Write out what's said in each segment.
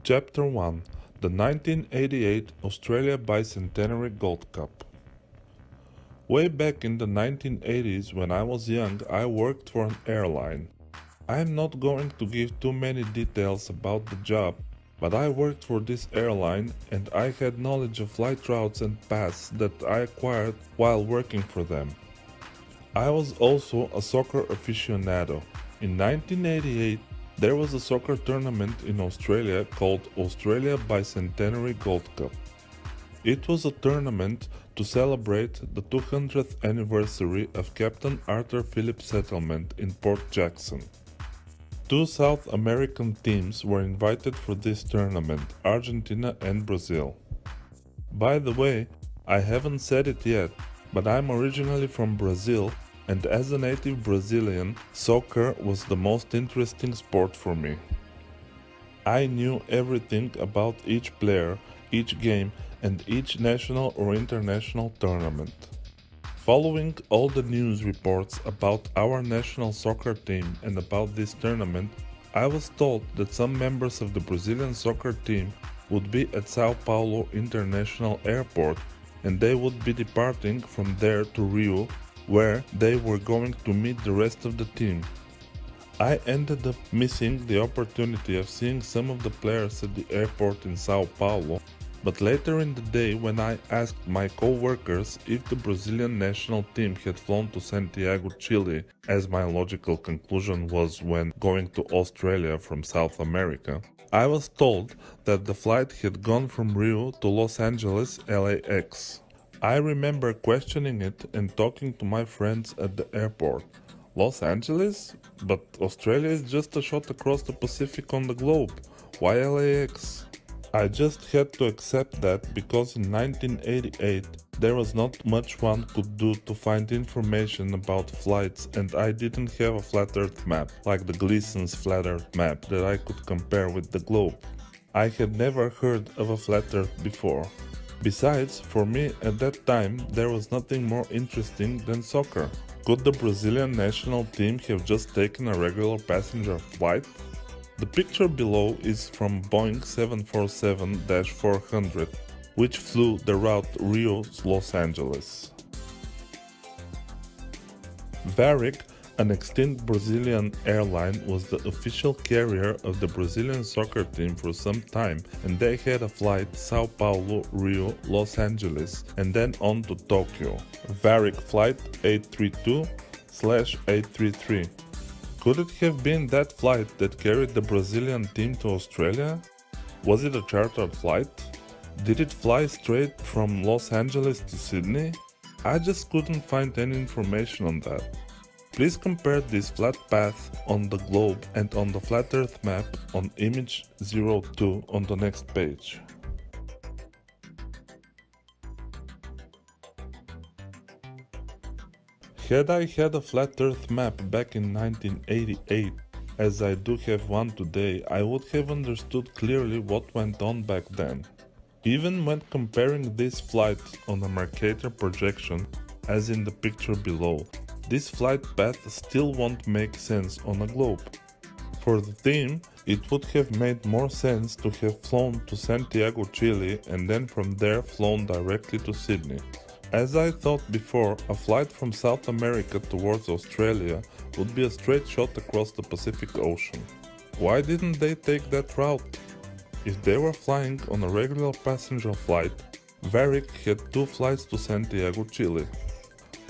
Chapter 1: The 1988 Australia Bicentenary Gold Cup. Way back in the 1980s, when I was young, I worked for an airline. I am not going to give too many details about the job, but I worked for this airline and I had knowledge of flight routes and paths that I acquired while working for them. I was also a soccer aficionado. In 1988, there was a soccer tournament in Australia called Australia Bicentenary Gold Cup. It was a tournament to celebrate the 200th anniversary of Captain Arthur Phillip's settlement in Port Jackson. Two South American teams were invited for this tournament, Argentina and Brazil. By the way, I haven't said it yet, but I'm originally from Brazil, and as a native Brazilian, soccer was the most interesting sport for me. I knew everything about each player, each game, and each national or international tournament. Following all the news reports about our national soccer team and about this tournament, I was told that some members of the Brazilian soccer team would be at Sao Paulo International Airport and they would be departing from there to Rio, where they were going to meet the rest of the team. I ended up missing the opportunity of seeing some of the players at the airport in Sao Paulo, but later in the day when I asked my co-workers if the Brazilian national team had flown to Santiago, Chile, as my logical conclusion was when going to Australia from South America, I was told that the flight had gone from Rio to Los Angeles, LAX. I remember questioning it and talking to my friends at the airport. Los Angeles? But Australia is just a shot across the Pacific on the globe. Why LAX? I just had to accept that because in 1988 there was not much one could do to find information about flights and I didn't have a flat earth map like the Gleason's flat earth map that I could compare with the globe. I had never heard of a flat earth before. Besides, for me at that time there was nothing more interesting than soccer. Could the Brazilian national team have just taken a regular passenger flight? The picture below is from Boeing 747-400, which flew the route Rio-Los Angeles. Varig, an extinct Brazilian airline, was the official carrier of the Brazilian soccer team for some time, and they had a flight Sao Paulo, Rio, Los Angeles, and then on to Tokyo. Varig Flight 832/833. Could it have been that flight that carried the Brazilian team to Australia? Was it a chartered flight? Did it fly straight from Los Angeles to Sydney? I just couldn't find any information on that. Please compare this flat path on the globe and on the flat earth map on image 02 on the next page. Had I had a flat earth map back in 1988, as I do have one today, I would have understood clearly what went on back then. Even when comparing this flight on a Mercator projection, as in the picture below, this flight path still won't make sense on a globe. For the team, it would have made more sense to have flown to Santiago, Chile, and then from there flown directly to Sydney. As I thought before, a flight from South America towards Australia would be a straight shot across the Pacific Ocean. Why didn't they take that route? If they were flying on a regular passenger flight, Varig had two flights to Santiago, Chile.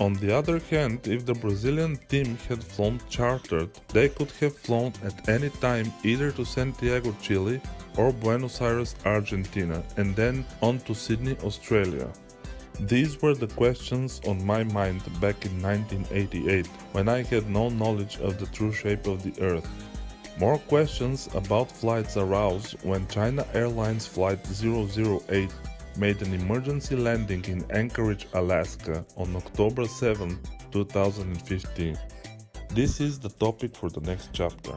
On the other hand, if the Brazilian team had flown chartered, they could have flown at any time either to Santiago, Chile or Buenos Aires, Argentina, and then on to Sydney, Australia. These were the questions on my mind back in 1988, when I had no knowledge of the true shape of the Earth. More questions about flights arose when China Airlines Flight 008 made an emergency landing in Anchorage, Alaska on October 7, 2015. This is the topic for the next chapter.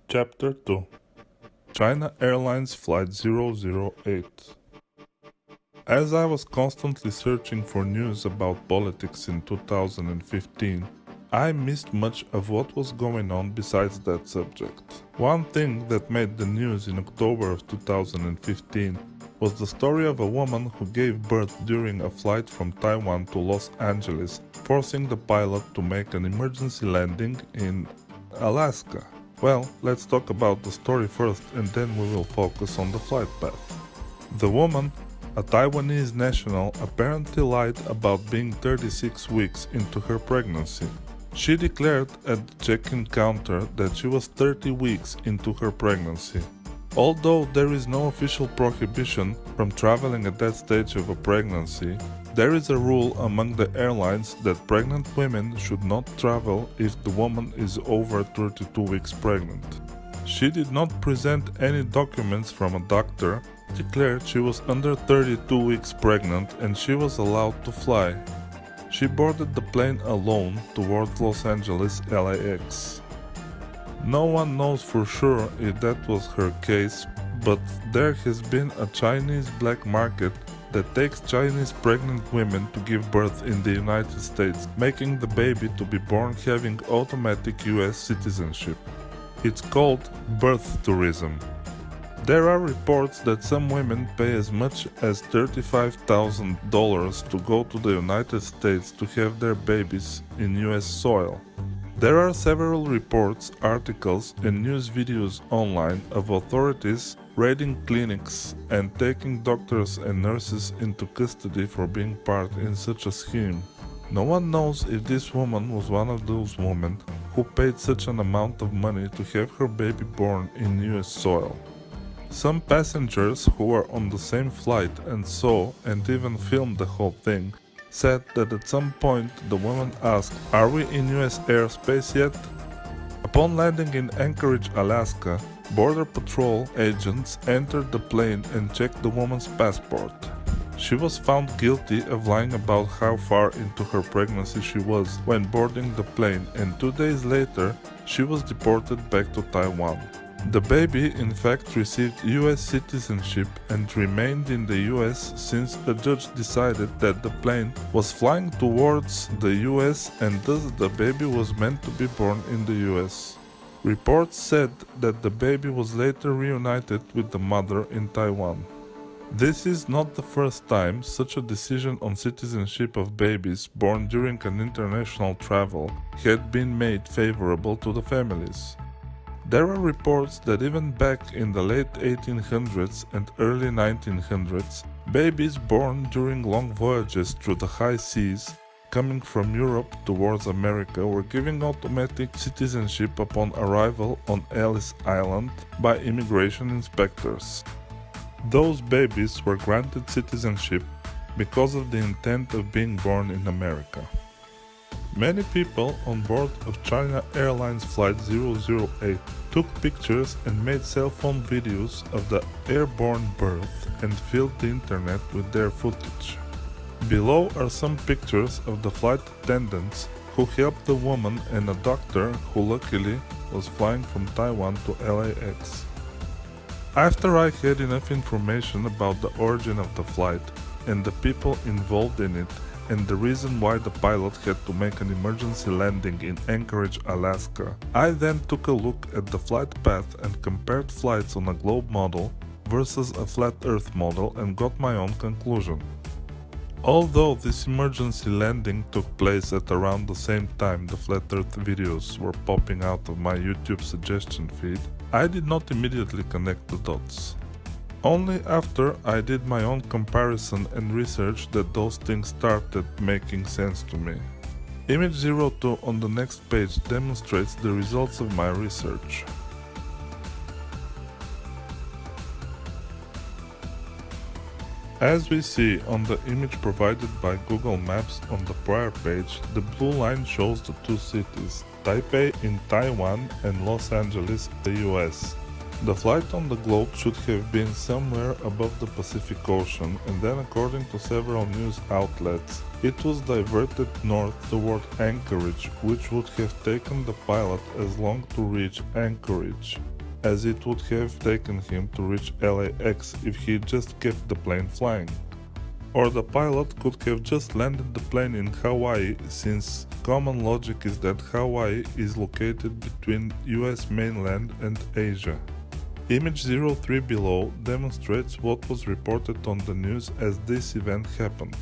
Chapter 2: China Airlines Flight 008. As I was constantly searching for news about politics in 2015, I missed much of what was going on besides that subject. One thing that made the news in October of 2015 was the story of a woman who gave birth during a flight from Taiwan to Los Angeles, forcing the pilot to make an emergency landing in Alaska. Well, let's talk about the story first and then we will focus on the flight path. The woman, a Taiwanese national, apparently lied about being 36 weeks into her pregnancy. She declared at the check-in counter that she was 30 weeks into her pregnancy. Although there is no official prohibition from traveling at that stage of a pregnancy, there is a rule among the airlines that pregnant women should not travel if the woman is over 32 weeks pregnant. She did not present any documents from a doctor, declared she was under 32 weeks pregnant and she was allowed to fly. She boarded the plane alone towards Los Angeles LAX. No one knows for sure if that was her case, but there has been a Chinese black market that takes Chinese pregnant women to give birth in the United States, making the baby to be born having automatic US citizenship. It's called birth tourism. There are reports that some women pay as much as $35,000 to go to the United States to have their babies in US soil. There are several reports, articles, and news videos online of authorities raiding clinics and taking doctors and nurses into custody for being part in such a scheme. No one knows if this woman was one of those women who paid such an amount of money to have her baby born in US soil. Some passengers who were on the same flight and saw and even filmed the whole thing said that at some point the woman asked, "Are we in US airspace yet?" Upon landing in Anchorage, Alaska, Border Patrol agents entered the plane and checked the woman's passport. She was found guilty of lying about how far into her pregnancy she was when boarding the plane, and 2 days later she was deported back to Taiwan. The baby in fact received US citizenship and remained in the US since a judge decided that the plane was flying towards the US and thus the baby was meant to be born in the US. Reports said that the baby was later reunited with the mother in Taiwan. This is not the first time such a decision on citizenship of babies born during an international travel had been made favorable to the families. There are reports that even back in the late 1800s and early 1900s, babies born during long voyages through the high seas coming from Europe towards America were given automatic citizenship upon arrival on Ellis Island by immigration inspectors. Those babies were granted citizenship because of the intent of being born in America. Many people on board of China Airlines Flight 008 took pictures and made cell phone videos of the airborne birth and filled the internet with their footage. Below are some pictures of the flight attendants who helped the woman and a doctor who luckily was flying from Taiwan to LAX. After I had enough information about the origin of the flight and the people involved in it, and the reason why the pilot had to make an emergency landing in Anchorage, Alaska, I then took a look at the flight path and compared flights on a globe model versus a flat earth model and got my own conclusion. Although this emergency landing took place at around the same time the flat earth videos were popping out of my YouTube suggestion feed, I did not immediately connect the dots. Only after I did my own comparison and research that those things started making sense to me. Image 02 on the next page demonstrates the results of my research. As we see on the image provided by Google Maps on the prior page, the blue line shows the two cities, Taipei in Taiwan and Los Angeles, the US. The flight on the globe should have been somewhere above the Pacific Ocean, and then according to several news outlets, it was diverted north toward Anchorage, which would have taken the pilot as long to reach Anchorage as it would have taken him to reach LAX if he just kept the plane flying. Or the pilot could have just landed the plane in Hawaii, since common logic is that Hawaii is located between US mainland and Asia. Image 03 below demonstrates what was reported on the news as this event happened.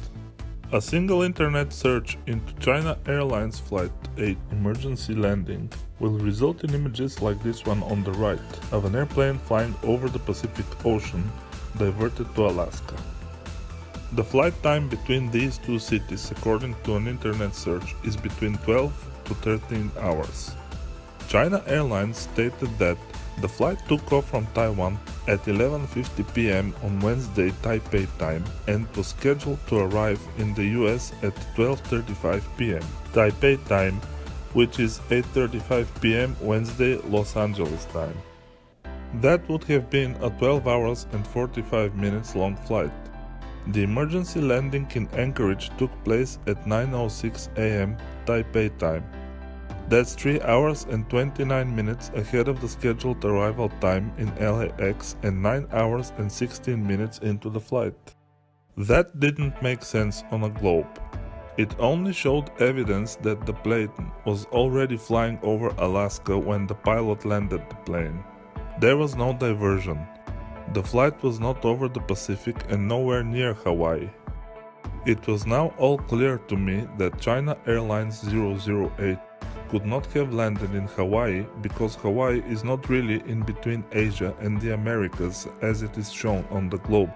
A single internet search into China Airlines Flight 8 emergency landing will result in images like this one on the right, of an airplane flying over the Pacific Ocean, diverted to Alaska. The flight time between these two cities, according to an internet search, is between 12 to 13 hours. China Airlines stated that the flight took off from Taiwan at 11:50 p.m. on Wednesday Taipei time and was scheduled to arrive in the US at 12:35 p.m. Taipei time, which is 8:35 p.m. Wednesday Los Angeles time. That would have been a 12 hours and 45 minutes long flight. The emergency landing in Anchorage took place at 9:06 a.m. Taipei time. That's 3 hours and 29 minutes ahead of the scheduled arrival time in LAX and 9 hours and 16 minutes into the flight. That didn't make sense on a globe. It only showed evidence that the plane was already flying over Alaska when the pilot landed the plane. There was no diversion. The flight was not over the Pacific and nowhere near Hawaii. It was now all clear to me that China Airlines 008 could not have landed in Hawaii because Hawaii is not really in between Asia and the Americas as it is shown on the globe,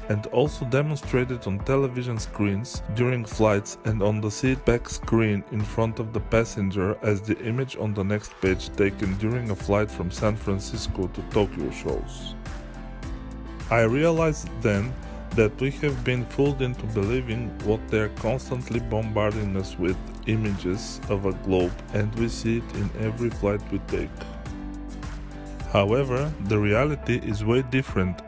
and also demonstrated on television screens during flights and on the seat back screen in front of the passenger as the image on the next page taken during a flight from San Francisco to Tokyo shows. I realized then that we have been fooled into believing what they're constantly bombarding us with, images of a globe, and we see it in every flight we take. However, the reality is way different.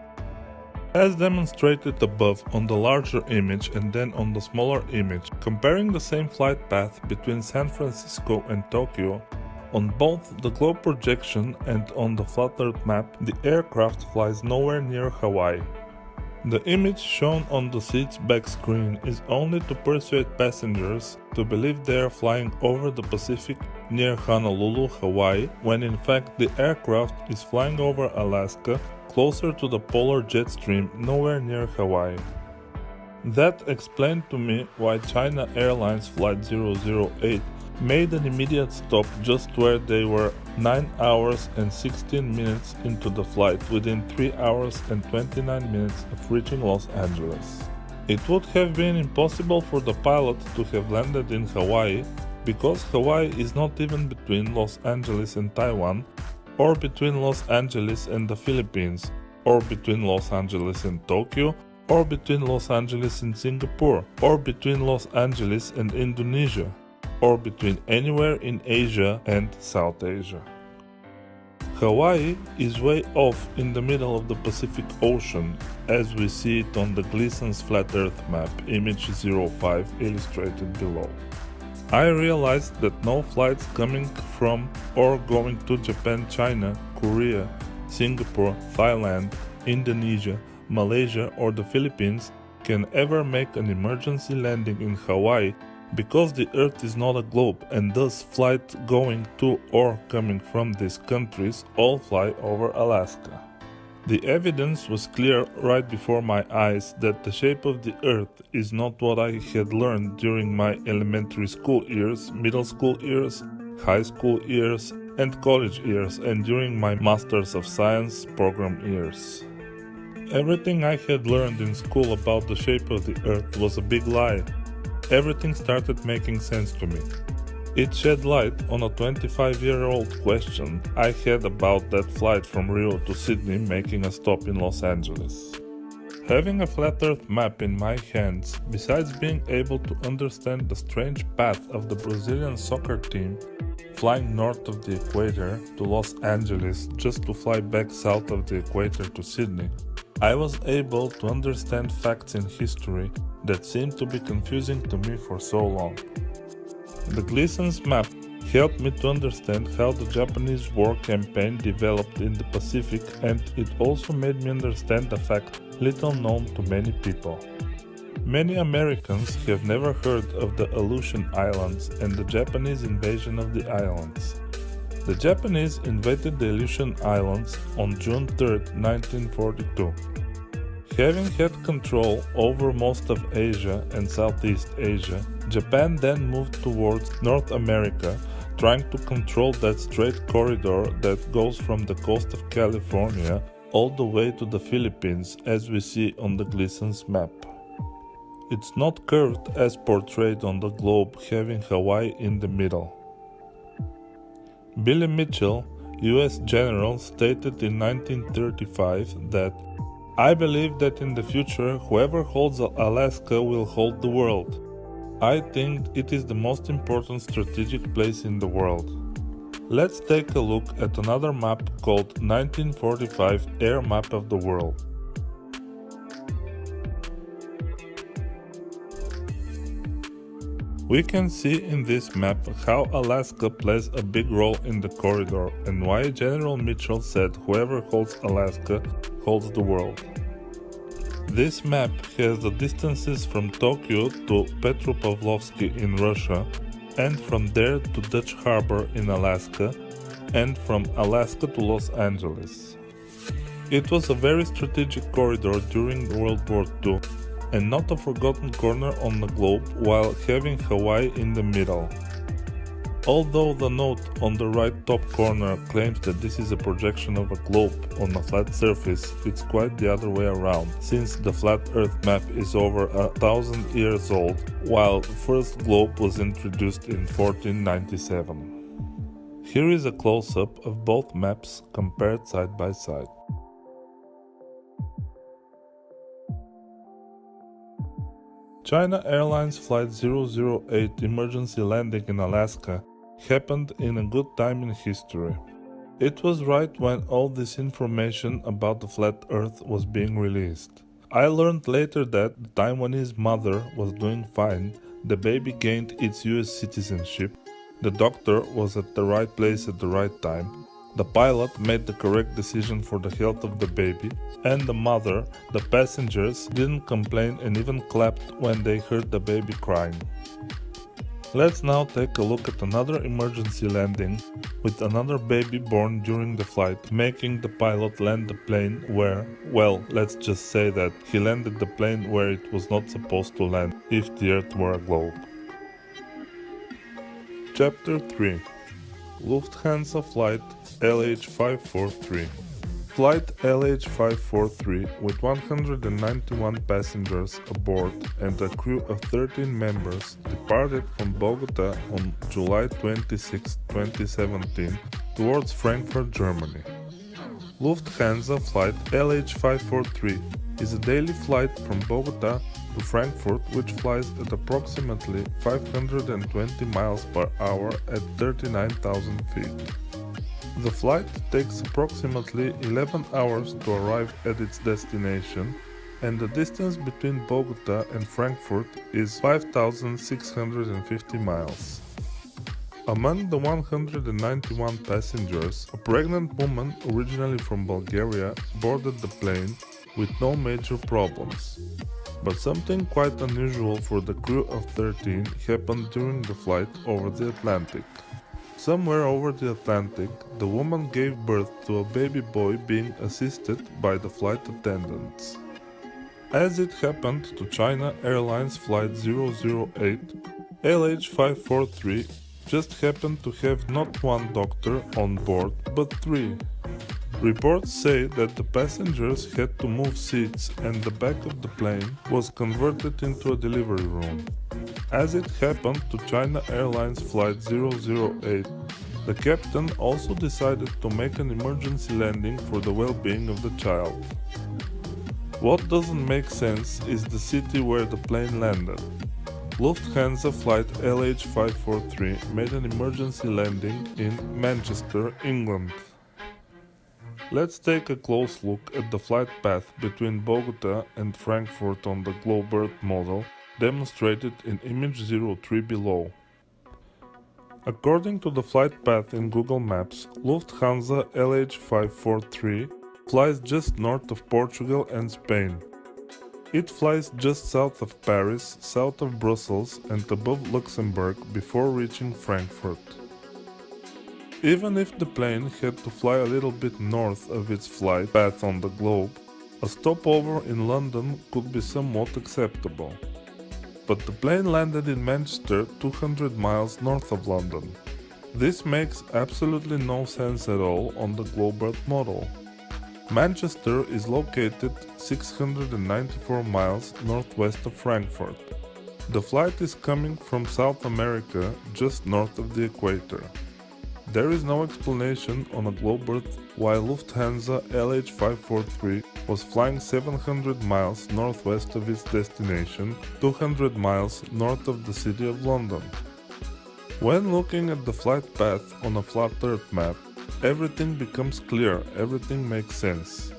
As demonstrated above on the larger image and then on the smaller image, comparing the same flight path between San Francisco and Tokyo, on both the globe projection and on the flat Earth map, the aircraft flies nowhere near Hawaii. The image shown on the seat's back screen is only to persuade passengers to believe they are flying over the Pacific near Honolulu, Hawaii, when in fact the aircraft is flying over Alaska, closer to the polar jet stream, nowhere near Hawaii. That explained to me why China Airlines Flight 008 made an immediate stop just where they were 9 hours and 16 minutes into the flight, within 3 hours and 29 minutes of reaching Los Angeles. It would have been impossible for the pilot to have landed in Hawaii because Hawaii is not even between Los Angeles and Taiwan, or between Los Angeles and the Philippines, or between Los Angeles and Tokyo, or between Los Angeles and Singapore, or between Los Angeles and Indonesia, or between anywhere in Asia and South Asia. Hawaii is way off in the middle of the Pacific Ocean, as we see it on the Gleason's Flat Earth map, image 05 illustrated below. I realized that no flights coming from or going to Japan, China, Korea, Singapore, Thailand, Indonesia, Malaysia or the Philippines can ever make an emergency landing in Hawaii because the Earth is not a globe, and thus flights going to or coming from these countries all fly over Alaska. The evidence was clear right before my eyes that the shape of the Earth is not what I had learned during my elementary school years, middle school years, high school years, and college years, and during my Masters of Science program years. Everything I had learned in school about the shape of the Earth was a big lie. Everything started making sense to me. It shed light on a 25-year-old question I had about that flight from Rio to Sydney making a stop in Los Angeles. Having a flat Earth map in my hands, besides being able to understand the strange path of the Brazilian soccer team flying north of the equator to Los Angeles just to fly back south of the equator to Sydney, I was able to understand facts in history that seemed to be confusing to me for so long. The Gleason's map helped me to understand how the Japanese war campaign developed in the Pacific, and it also made me understand a fact little known to many people. Many Americans have never heard of the Aleutian Islands and the Japanese invasion of the islands. The Japanese invaded the Aleutian Islands on June 3, 1942. Having had control over most of Asia and Southeast Asia, Japan then moved towards North America, trying to control that straight corridor that goes from the coast of California all the way to the Philippines, as we see on the Gleason's map. It's not curved as portrayed on the globe, having Hawaii in the middle. Billy Mitchell, US General, stated in 1935 that "I believe that in the future, whoever holds Alaska will hold the world. I think it is the most important strategic place in the world." Let's take a look at another map called 1945 Air Map of the World. We can see in this map how Alaska plays a big role in the corridor and why General Mitchell said whoever holds Alaska holds the world. This map has the distances from Tokyo to Petropavlovsky in Russia, and from there to Dutch Harbor in Alaska, and from Alaska to Los Angeles. It was a very strategic corridor during World War II, and not a forgotten corner on the globe, while having Hawaii in the middle. Although the note on the right top corner claims that this is a projection of a globe on a flat surface, it's quite the other way around, since the flat Earth map is over 1,000 years old, while the first globe was introduced in 1497. Here is a close-up of both maps compared side by side. China Airlines Flight 008 emergency landing in Alaska happened in a good time in history. It was right when all this information about the flat Earth was being released. I learned later that the Taiwanese mother was doing fine, the baby gained its US citizenship, the doctor was at the right place at the right time, the pilot made the correct decision for the health of the baby, and the mother, the passengers, didn't complain and even clapped when they heard the baby crying. Let's now take a look at another emergency landing with another baby born during the flight, making the pilot land the plane where, well, let's just say that he landed the plane where it was not supposed to land if the Earth were a globe. Chapter 3. Lufthansa Flight LH543. Flight LH543 with 191 passengers aboard and a crew of 13 members departed from Bogota on July 26, 2017 towards Frankfurt, Germany. Lufthansa Flight LH543 is a daily flight from Bogota to Frankfurt which flies at approximately 520 miles per hour at 39,000 feet. The flight takes approximately 11 hours to arrive at its destination, and the distance between Bogota and Frankfurt is 5,650 miles. Among the 191 passengers, a pregnant woman originally from Bulgaria boarded the plane with no major problems. But something quite unusual for the crew of 13 happened during the flight over the Atlantic. Somewhere over the Atlantic, the woman gave birth to a baby boy being assisted by the flight attendants. As it happened to China Airlines Flight 008, LH543 just happened to have not one doctor on board, but 3. Reports say that the passengers had to move seats and the back of the plane was converted into a delivery room. As it happened to China Airlines Flight 008, the captain also decided to make an emergency landing for the well-being of the child. What doesn't make sense is the city where the plane landed. Lufthansa Flight LH543 made an emergency landing in Manchester, England. Let's take a close look at the flight path between Bogota and Frankfurt on the Globe Earth model demonstrated in image 03 below. According to the flight path in Google Maps, Lufthansa LH543 flies just north of Portugal and Spain. It flies just south of Paris, south of Brussels and above Luxembourg before reaching Frankfurt. Even if the plane had to fly a little bit north of its flight path on the globe, a stopover in London could be somewhat acceptable. But the plane landed in Manchester 200 miles north of London. This makes absolutely no sense at all on the globe Earth model. Manchester is located 694 miles northwest of Frankfurt. The flight is coming from South America, just north of the equator. There is no explanation on a globe Earth why Lufthansa LH543 was flying 700 miles northwest of its destination, 200 miles north of the city of London. When looking at the flight path on a flat Earth map, everything becomes clear, everything makes sense.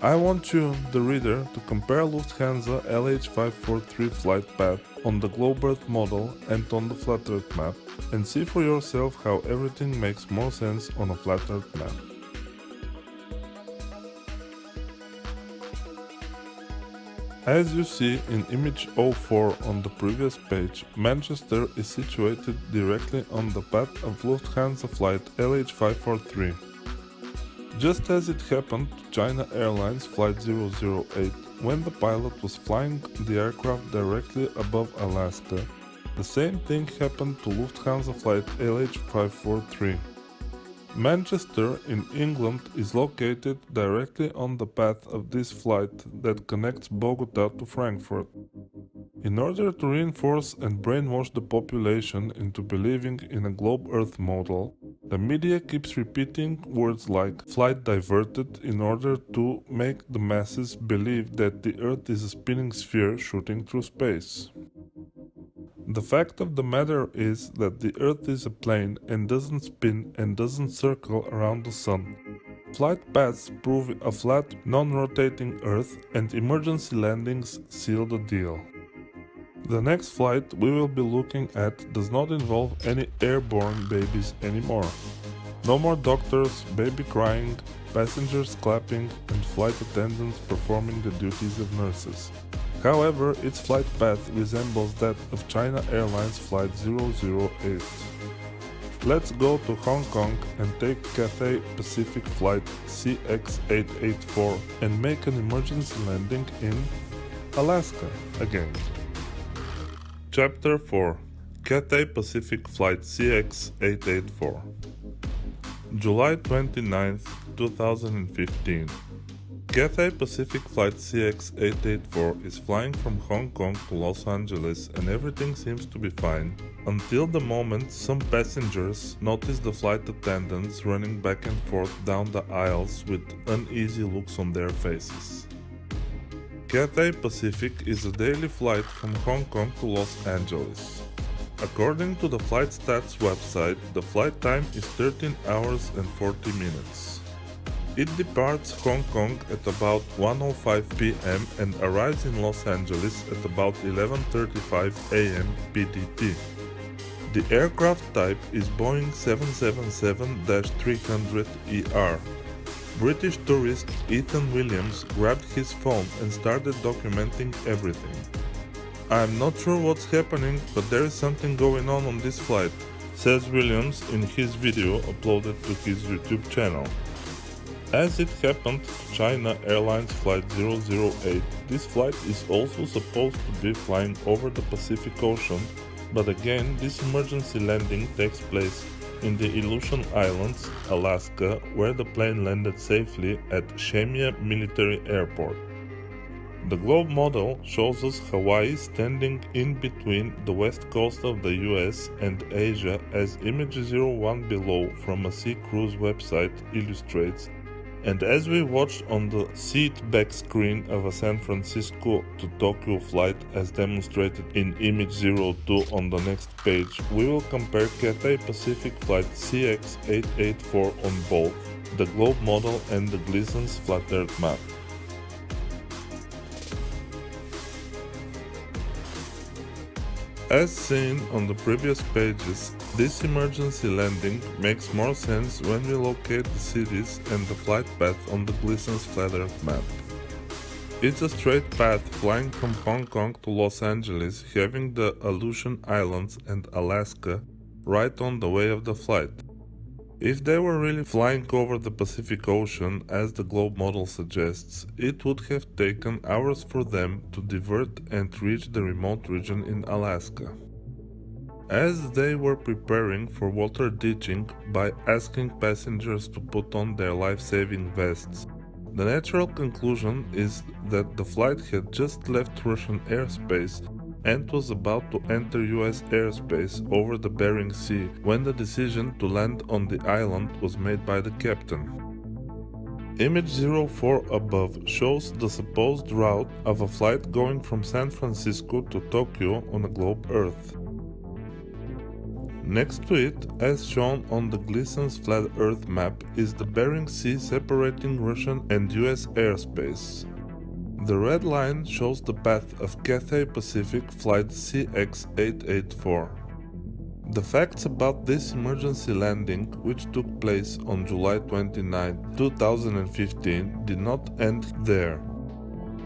I want you, the reader, to compare Lufthansa LH543 flight path on the globe Earth model and on the flat Earth map, and see for yourself how everything makes more sense on a flat Earth map. As you see in image 04 on the previous page, Manchester is situated directly on the path of Lufthansa flight LH543. Just as it happened to China Airlines Flight 008 when the pilot was flying the aircraft directly above Alaska, the same thing happened to Lufthansa flight LH543. Manchester in England is located directly on the path of this flight that connects Bogota to Frankfurt. In order to reinforce and brainwash the population into believing in a globe Earth model, the media keeps repeating words like flight diverted in order to make the masses believe that the Earth is a spinning sphere shooting through space. The fact of the matter is that the Earth is a plane and doesn't spin and doesn't circle around the Sun. Flight paths prove a flat, non-rotating Earth, and emergency landings seal the deal. The next flight we will be looking at does not involve any airborne babies anymore. No more doctors, baby crying, passengers clapping, and flight attendants performing the duties of nurses. However, its flight path resembles that of China Airlines Flight 008. Let's go to Hong Kong and take Cathay Pacific Flight CX884 and make an emergency landing in Alaska again. Chapter 4 Cathay Pacific Flight CX884 July 29, 2015. Cathay Pacific Flight CX884 is flying from Hong Kong to Los Angeles and everything seems to be fine, until the moment some passengers notice the flight attendants running back and forth down the aisles with uneasy looks on their faces. Cathay Pacific is a daily flight from Hong Kong to Los Angeles. According to the Flight Stats website, the flight time is 13 hours and 40 minutes. It departs Hong Kong at about 1:05 p.m. and arrives in Los Angeles at about 11:35 a.m. PDT. The aircraft type is Boeing 777-300ER. British tourist Ethan Williams grabbed his phone and started documenting everything. "I'm not sure what's happening, but there is something going on this flight," says Williams in his video uploaded to his YouTube channel. As it happened to China Airlines Flight 008, this flight is also supposed to be flying over the Pacific Ocean, but again this emergency landing takes place in the Aleutian Islands, Alaska, where the plane landed safely at Shemya Military Airport. The globe model shows us Hawaii standing in between the west coast of the US and Asia, as image 01 below from a Sea Cruise website illustrates, and as we watched on the seat back screen of a San Francisco to Tokyo flight as demonstrated in image 02 on the next page, we will compare Cathay Pacific Flight CX884 on both the globe model and the Gleason's flat Earth map. As seen on the previous pages, this emergency landing makes more sense when we locate the cities and the flight path on the Gleason's flat Earth map. It's a straight path flying from Hong Kong to Los Angeles, having the Aleutian Islands and Alaska right on the way of the flight. If they were really flying over the Pacific Ocean, as the globe model suggests, it would have taken hours for them to divert and reach the remote region in Alaska. As they were preparing for water ditching by asking passengers to put on their life-saving vests, the natural conclusion is that the flight had just left Russian airspace and was about to enter US airspace over the Bering Sea when the decision to land on the island was made by the captain. Image 04 above shows the supposed route of a flight going from San Francisco to Tokyo on a globe Earth. Next to it, as shown on the Gleason's Flat Earth map, is the Bering Sea separating Russian and US airspace. The red line shows the path of Cathay Pacific Flight CX-884. The facts about this emergency landing, which took place on July 29, 2015, did not end there.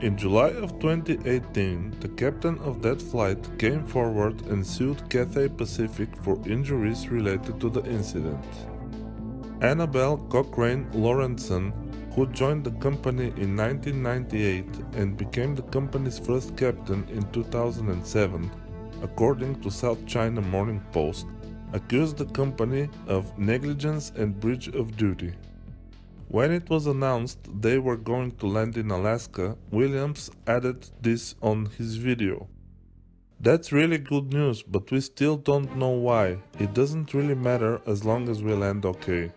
In July of 2018, the captain of that flight came forward and sued Cathay Pacific for injuries related to the incident. Annabelle Cochrane Lawrenson, who joined the company in 1998 and became the company's first captain in 2007, according to South China Morning Post, accused the company of negligence and breach of duty. When it was announced they were going to land in Alaska, Williams added this on his video. "That's really good news, but we still don't know why. It doesn't really matter as long as we land okay."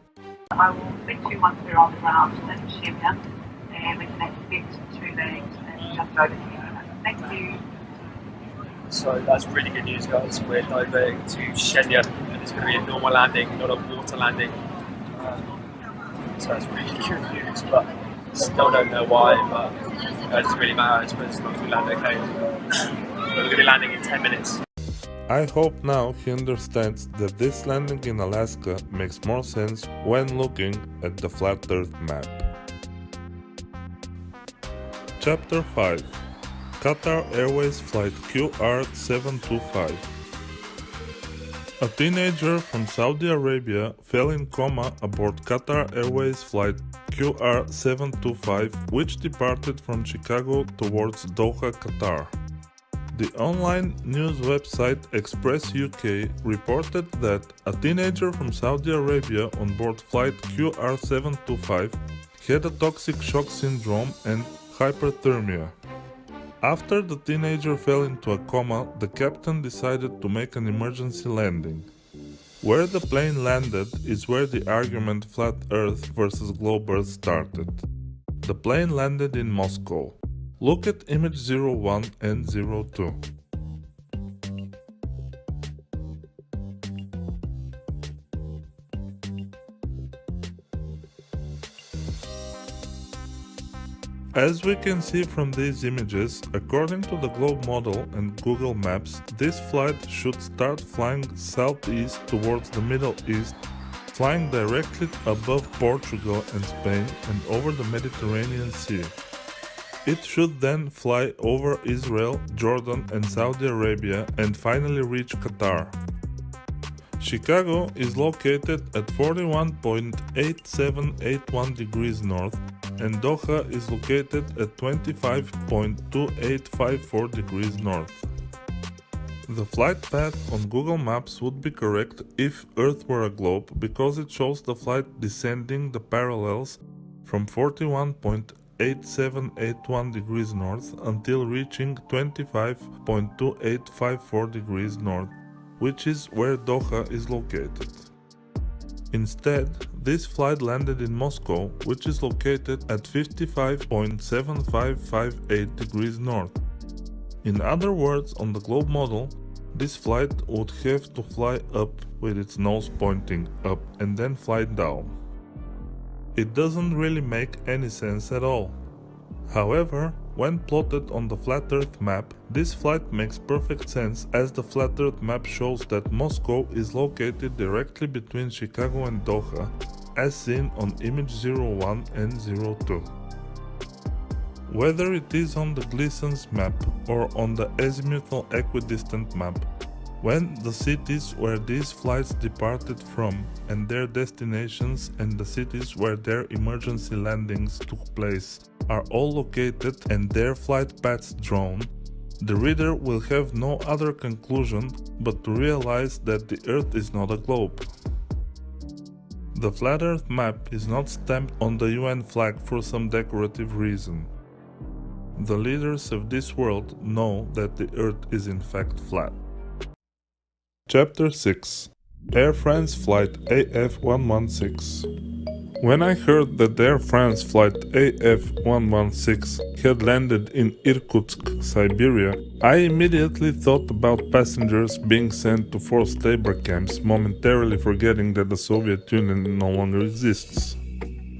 I will speak to you once we're on the ground at Shemya, and we can expect to land and just over here. Thank you. So that's really good news, guys. We're diverting to Shemya, and it's going to be a normal landing, not a water landing. So that's really good news, but still don't know why, but it doesn't really matter, I suppose, as long as we land okay. We're going to be landing in 10 minutes. I hope now he understands that this landing in Alaska makes more sense when looking at the Flat Earth map. Chapter 5 Qatar Airways Flight QR725. A teenager from Saudi Arabia fell in coma aboard Qatar Airways Flight QR725, which departed from Chicago towards Doha, Qatar. The online news website Express UK reported that a teenager from Saudi Arabia on board flight QR725 had a toxic shock syndrome and hyperthermia. After the teenager fell into a coma, the captain decided to make an emergency landing. Where the plane landed is where the argument Flat Earth versus Globe Earth started. The plane landed in Moscow. Look at image 01 and 02. As we can see from these images, according to the globe model and Google Maps, this flight should start flying southeast towards the Middle East, flying directly above Portugal and Spain and over the Mediterranean Sea. It should then fly over Israel, Jordan and Saudi Arabia and finally reach Qatar. Chicago is located at 41.8781 degrees north and Doha is located at 25.2854 degrees north. The flight path on Google Maps would be correct if Earth were a globe because it shows the flight descending the parallels from 41.8781 degrees north until reaching 25.2854 degrees north, which is where Doha is located. Instead, this flight landed in Moscow, which is located at 55.7558 degrees north. In other words, on the globe model, this flight would have to fly up with its nose pointing up and then fly down. It doesn't really make any sense at all. However, when plotted on the Flat Earth map, this flight makes perfect sense as the Flat Earth map shows that Moscow is located directly between Chicago and Doha, as seen on image 01 and 02. Whether it is on the Gleason's map or on the azimuthal equidistant map, when the cities where these flights departed from and their destinations and the cities where their emergency landings took place are all located and their flight paths drawn, the reader will have no other conclusion but to realize that the Earth is not a globe. The Flat Earth map is not stamped on the UN flag for some decorative reason. The leaders of this world know that the Earth is in fact flat. Chapter 6 Air France Flight AF116. When I heard that Air France Flight AF116 had landed in Irkutsk, Siberia, I immediately thought about passengers being sent to forced labor camps, momentarily forgetting that the Soviet Union no longer exists.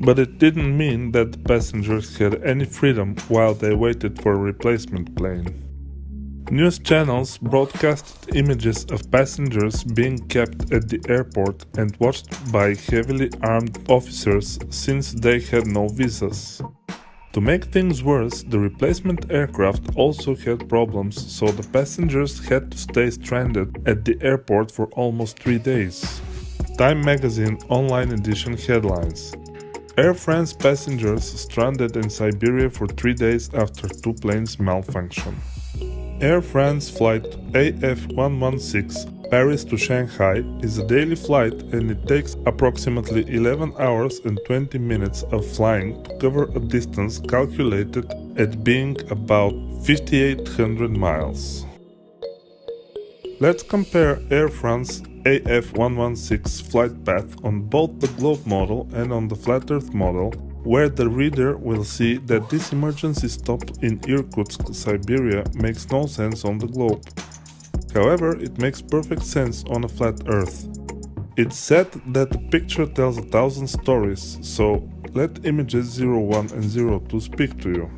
But it didn't mean that the passengers had any freedom while they waited for a replacement plane. News channels broadcasted images of passengers being kept at the airport and watched by heavily armed officers since they had no visas. To make things worse, the replacement aircraft also had problems, so the passengers had to stay stranded at the airport for almost 3 days. Time magazine online edition headlines: Air France passengers stranded in Siberia for 3 days after 2 planes malfunction. Air France flight AF116 Paris to Shanghai is a daily flight and it takes approximately 11 hours and 20 minutes of flying to cover a distance calculated at being about 5,800 miles. Let's compare Air France AF116 flight path on both the globe model and on the flat earth model, where the reader will see that this emergency stop in Irkutsk, Siberia makes no sense on the globe. However, it makes perfect sense on a flat earth. It's said that the picture tells 1,000 stories, so let images 01 and 02 speak to you.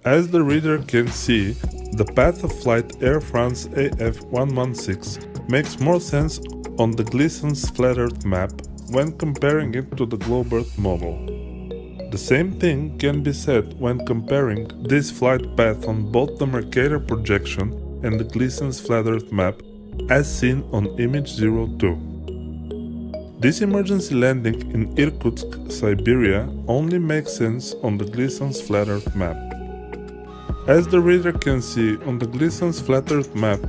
As the reader can see, the path of flight Air France AF116 makes more sense on the Gleason's flat earth map when comparing it to the globe earth model. The same thing can be said when comparing this flight path on both the Mercator projection and the Gleason's flat earth map as seen on image 02. This emergency landing in Irkutsk, Siberia only makes sense on the Gleason's flat earth map. As the reader can see on the Gleason's flat earth map,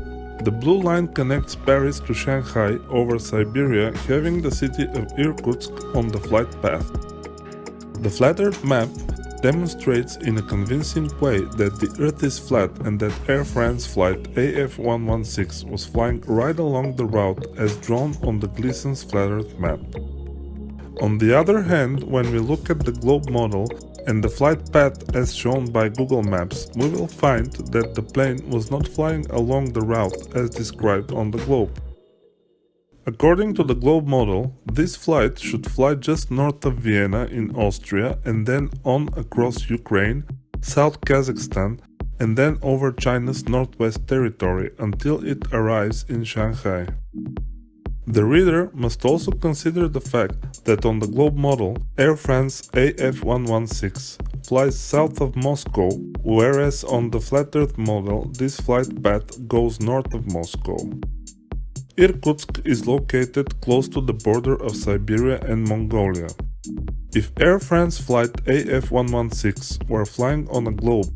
the blue line connects Paris to Shanghai over Siberia, having the city of Irkutsk on the flight path. The flat earth map demonstrates in a convincing way that the Earth is flat and that Air France flight AF116 was flying right along the route as drawn on the Gleason's flat earth map. On the other hand, when we look at the globe model and the flight path as shown by Google Maps, we will find that the plane was not flying along the route as described on the globe. According to the globe model, this flight should fly just north of Vienna in Austria and then on across Ukraine, South Kazakhstan, and then over China's northwest territory until it arrives in Shanghai. The reader must also consider the fact that on the globe model, Air France AF116 flies south of Moscow, whereas on the flat earth model this flight path goes north of Moscow. Irkutsk is located close to the border of Siberia and Mongolia. If Air France flight AF116 were flying on a globe,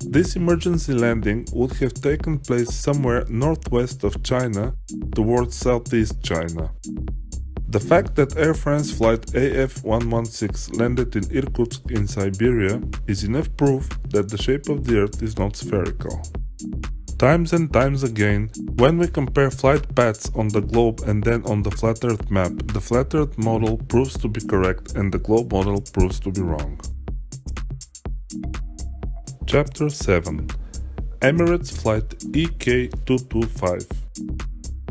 this emergency landing would have taken place somewhere northwest of China towards southeast China. The fact that Air France flight AF116 landed in Irkutsk in Siberia is enough proof that the shape of the Earth is not spherical. Times and times again, when we compare flight paths on the globe and then on the flat Earth map, the flat Earth model proves to be correct and the globe model proves to be wrong. Chapter 7 Emirates Flight EK225.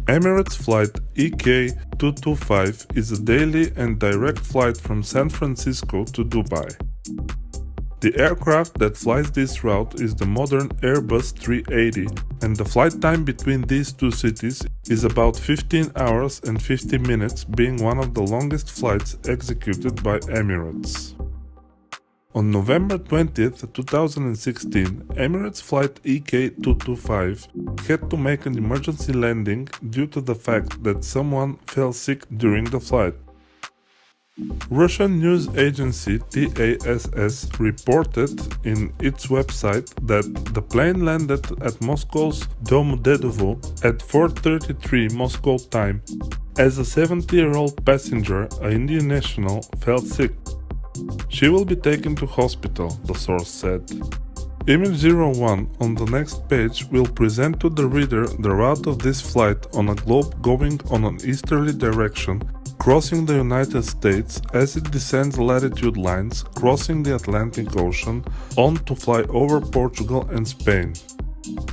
Emirates Flight EK225 is a daily and direct flight from San Francisco to Dubai. The aircraft that flies this route is the modern Airbus 380, and the flight time between these two cities is about 15 hours and 50 minutes, being one of the longest flights executed by Emirates. On November 20th, 2016, Emirates Flight EK225 had to make an emergency landing due to the fact that someone fell sick during the flight. Russian news agency TASS reported in its website that the plane landed at Moscow's Domodedovo at 4:33 Moscow time as a 70-year-old passenger, an Indian national, fell sick. She will be taken to hospital, the source said. Image 01 on the next page will present to the reader the route of this flight on a globe going on an easterly direction, crossing the United States as it descends latitude lines, crossing the Atlantic Ocean, on to fly over Portugal and Spain.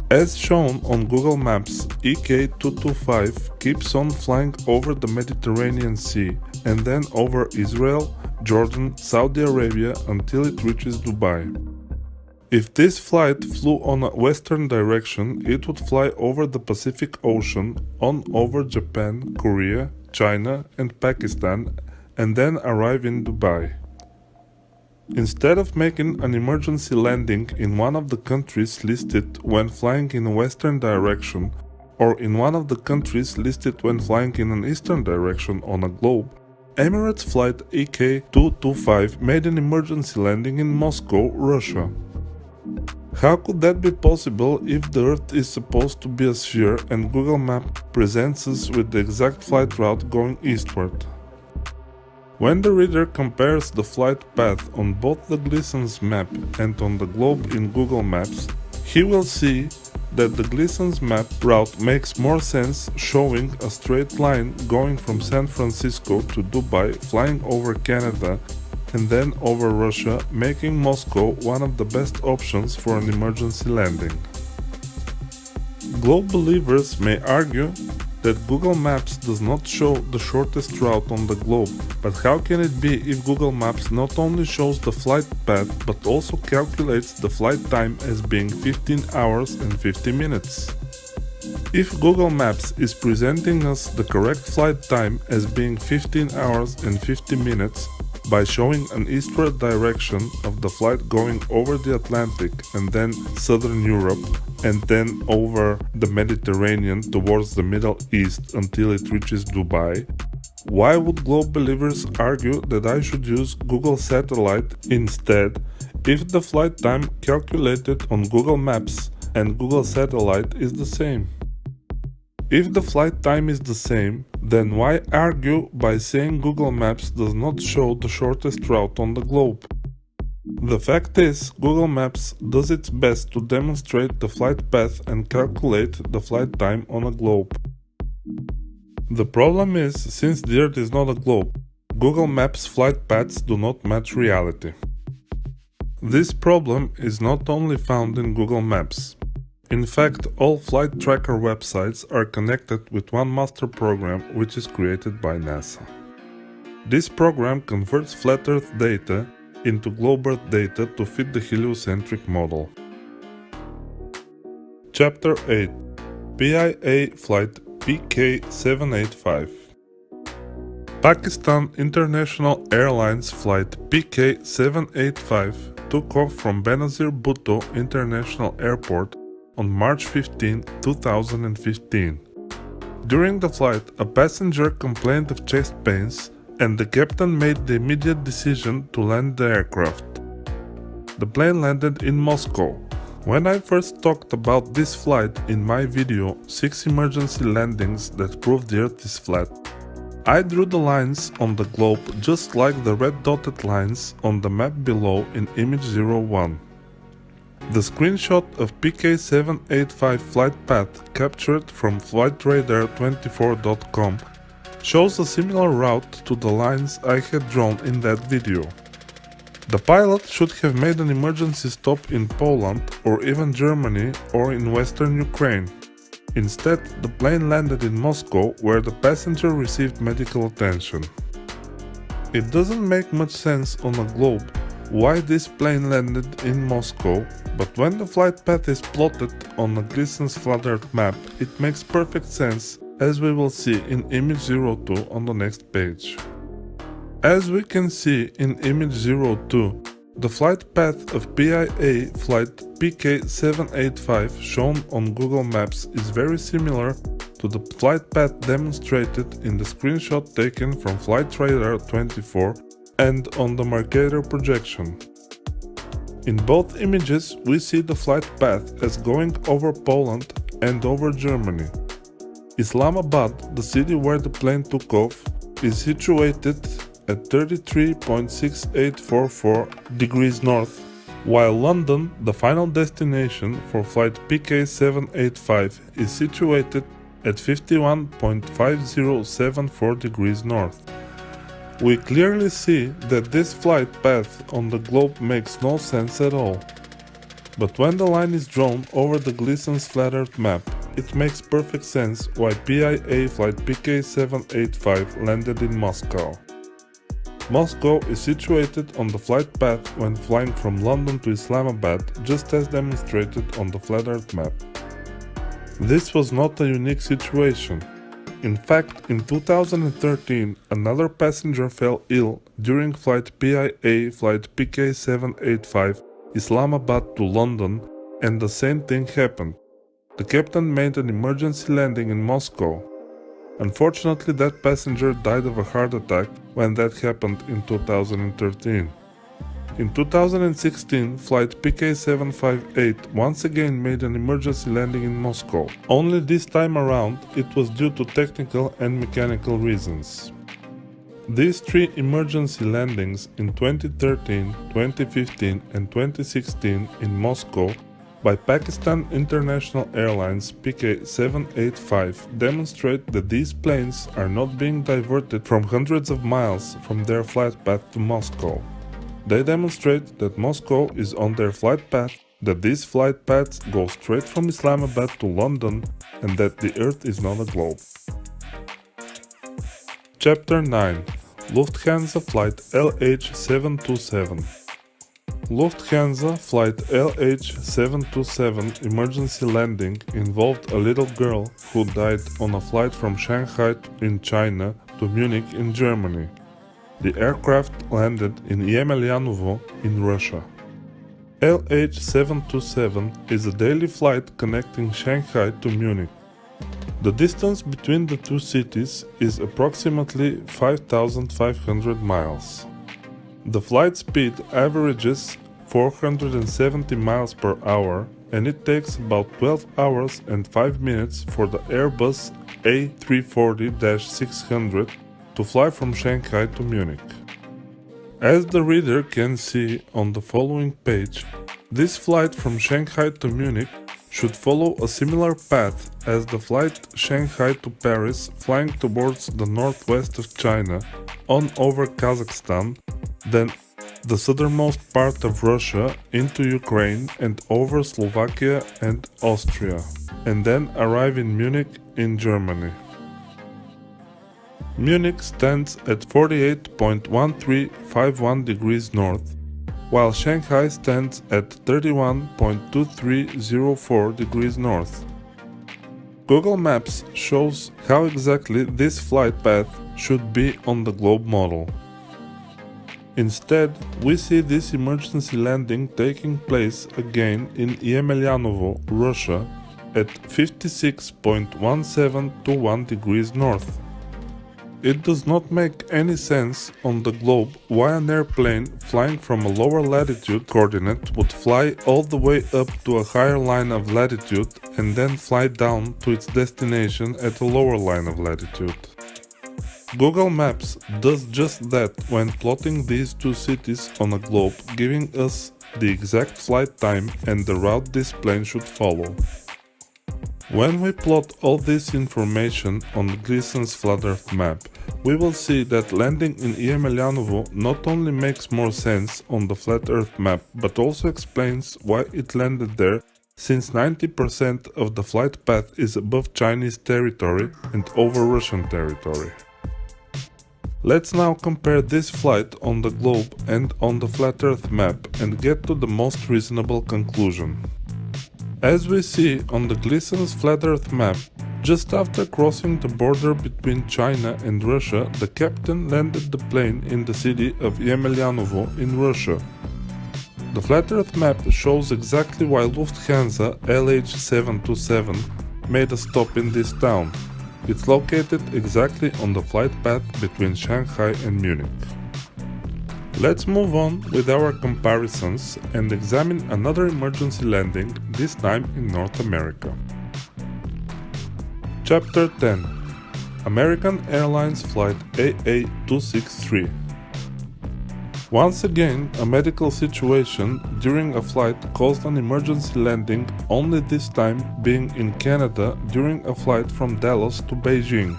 As shown on Google Maps, EK225 keeps on flying over the Mediterranean Sea and then over Israel, Jordan, Saudi Arabia until it reaches Dubai. If this flight flew on a western direction, it would fly over the Pacific Ocean, on over Japan, Korea, China and Pakistan, and then arrive in Dubai. Instead of making an emergency landing in one of the countries listed when flying in a western direction, or in one of the countries listed when flying in an eastern direction on a globe, Emirates Flight EK225 made an emergency landing in Moscow, Russia. How could that be possible if the Earth is supposed to be a sphere and Google Maps presents us with the exact flight route going eastward? When the reader compares the flight path on both the Gleason's map and on the globe in Google Maps, he will see that the Gleason's map route makes more sense, showing a straight line going from San Francisco to Dubai, flying over Canada and then over Russia, making Moscow one of the best options for an emergency landing. Globe believers may argue that Google Maps does not show the shortest route on the globe, but how can it be if Google Maps not only shows the flight path but also calculates the flight time as being 15 hours and 50 minutes? If Google Maps is presenting us the correct flight time as being 15 hours and 50 minutes by showing an eastward direction of the flight going over the Atlantic and then southern Europe and then over the Mediterranean towards the Middle East until it reaches Dubai, why would globe believers argue that I should use Google Satellite instead if the flight time calculated on Google Maps and Google Satellite is the same? If the flight time is the same, then why argue by saying Google Maps does not show the shortest route on the globe? The fact is, Google Maps does its best to demonstrate the flight path and calculate the flight time on a globe. The problem is, since the Earth is not a globe, Google Maps flight paths do not match reality. This problem is not only found in Google Maps. In fact, all flight tracker websites are connected with one master program which is created by NASA. This program converts flat Earth data into globe Earth data to fit the heliocentric model. Chapter 8 PIA Flight PK785 Pakistan International Airlines Flight PK785 took off from Benazir Bhutto International Airport on March 15, 2015. During the flight, a passenger complained of chest pains and the captain made the immediate decision to land the aircraft. The plane landed in Moscow. When I first talked about this flight in my video 6 emergency landings that prove the Earth is flat, I drew the lines on the globe just like the red dotted lines on the map below in image 01. The screenshot of PK785 flight path captured from flightradar24.com shows a similar route to the lines I had drawn in that video. The pilot should have made an emergency stop in Poland or even Germany or in western Ukraine. Instead, the plane landed in Moscow where the passenger received medical attention. It doesn't make much sense on a globe why this plane landed in Moscow, but when the flight path is plotted on a Gleason's flat Earth map, it makes perfect sense, as we will see in image 02 on the next page. As we can see in image 02, The flight path of PIA flight PK785 shown on Google Maps is very similar to the flight path demonstrated in the screenshot taken from Flight Radar 24 and on the Mercator projection. In both images, we see the flight path as going over Poland and over Germany. Islamabad, the city where the plane took off, is situated at 33.6844 degrees north, while London, the final destination for flight PK785, is situated at 51.5074 degrees north. We clearly see that this flight path on the globe makes no sense at all. But when the line is drawn over the Gleason's flat Earth map, it makes perfect sense why PIA flight PK785 landed in Moscow. Moscow is situated on the flight path when flying from London to Islamabad, just as demonstrated on the flat Earth map. This was not a unique situation. In fact, in 2013, another passenger fell ill during flight PIA flight PK785 Islamabad to London, and the same thing happened. The captain made an emergency landing in Moscow. Unfortunately, that passenger died of a heart attack when that happened in 2013. In 2016, flight PK758 once again made an emergency landing in Moscow. Only this time around, it was due to technical and mechanical reasons. These three emergency landings in 2013, 2015 and 2016 in Moscow by Pakistan International Airlines PK785 demonstrate that these planes are not being diverted from hundreds of miles from their flight path to Moscow. They demonstrate that Moscow is on their flight path, that these flight paths go straight from Islamabad to London, and that the Earth is not a globe. Chapter 9. Lufthansa Flight LH727. Lufthansa Flight LH727 emergency landing involved a little girl who died on a flight from Shanghai in China to Munich in Germany. The aircraft landed in Yemelyanov in Russia. LH727 is a daily flight connecting Shanghai to Munich. The distance between the two cities is approximately 5,500 miles. The flight speed averages 470 miles per hour, and it takes about 12 hours and 5 minutes for the Airbus A340-600 to fly from Shanghai to Munich. As the reader can see on the following page, this flight from Shanghai to Munich should follow a similar path as the flight Shanghai to Paris, flying towards the northwest of China, on over Kazakhstan, then the southernmost part of Russia into Ukraine and over Slovakia and Austria, and then arrive in Munich in Germany. Munich stands at 48.1351 degrees north, while Shanghai stands at 31.2304 degrees north. Google Maps shows how exactly this flight path should be on the globe model. Instead, we see this emergency landing taking place again in Yemelyanov, Russia, at 56.1721 degrees north. It does not make any sense on the globe why an airplane flying from a lower latitude coordinate would fly all the way up to a higher line of latitude and then fly down to its destination at a lower line of latitude. Google Maps does just that when plotting these two cities on a globe, giving us the exact flight time and the route this plane should follow. When we plot all this information on Gleason's flat Earth map, we will see that landing in Yemelyanov not only makes more sense on the flat Earth map, but also explains why it landed there, since 90% of the flight path is above Chinese territory and over Russian territory. Let's now compare this flight on the globe and on the flat Earth map and get to the most reasonable conclusion. As we see on the Gleason's flat Earth map, just after crossing the border between China and Russia, the captain landed the plane in the city of Yemelyanov in Russia. The flat Earth map shows exactly why Lufthansa LH727 made a stop in this town. It's located exactly on the flight path between Shanghai and Munich. Let's move on with our comparisons and examine another emergency landing, this time in North America. Chapter 10. American Airlines Flight AA263. Once again, a medical situation during a flight caused an emergency landing, only this time being in Canada during a flight from Dallas to Beijing.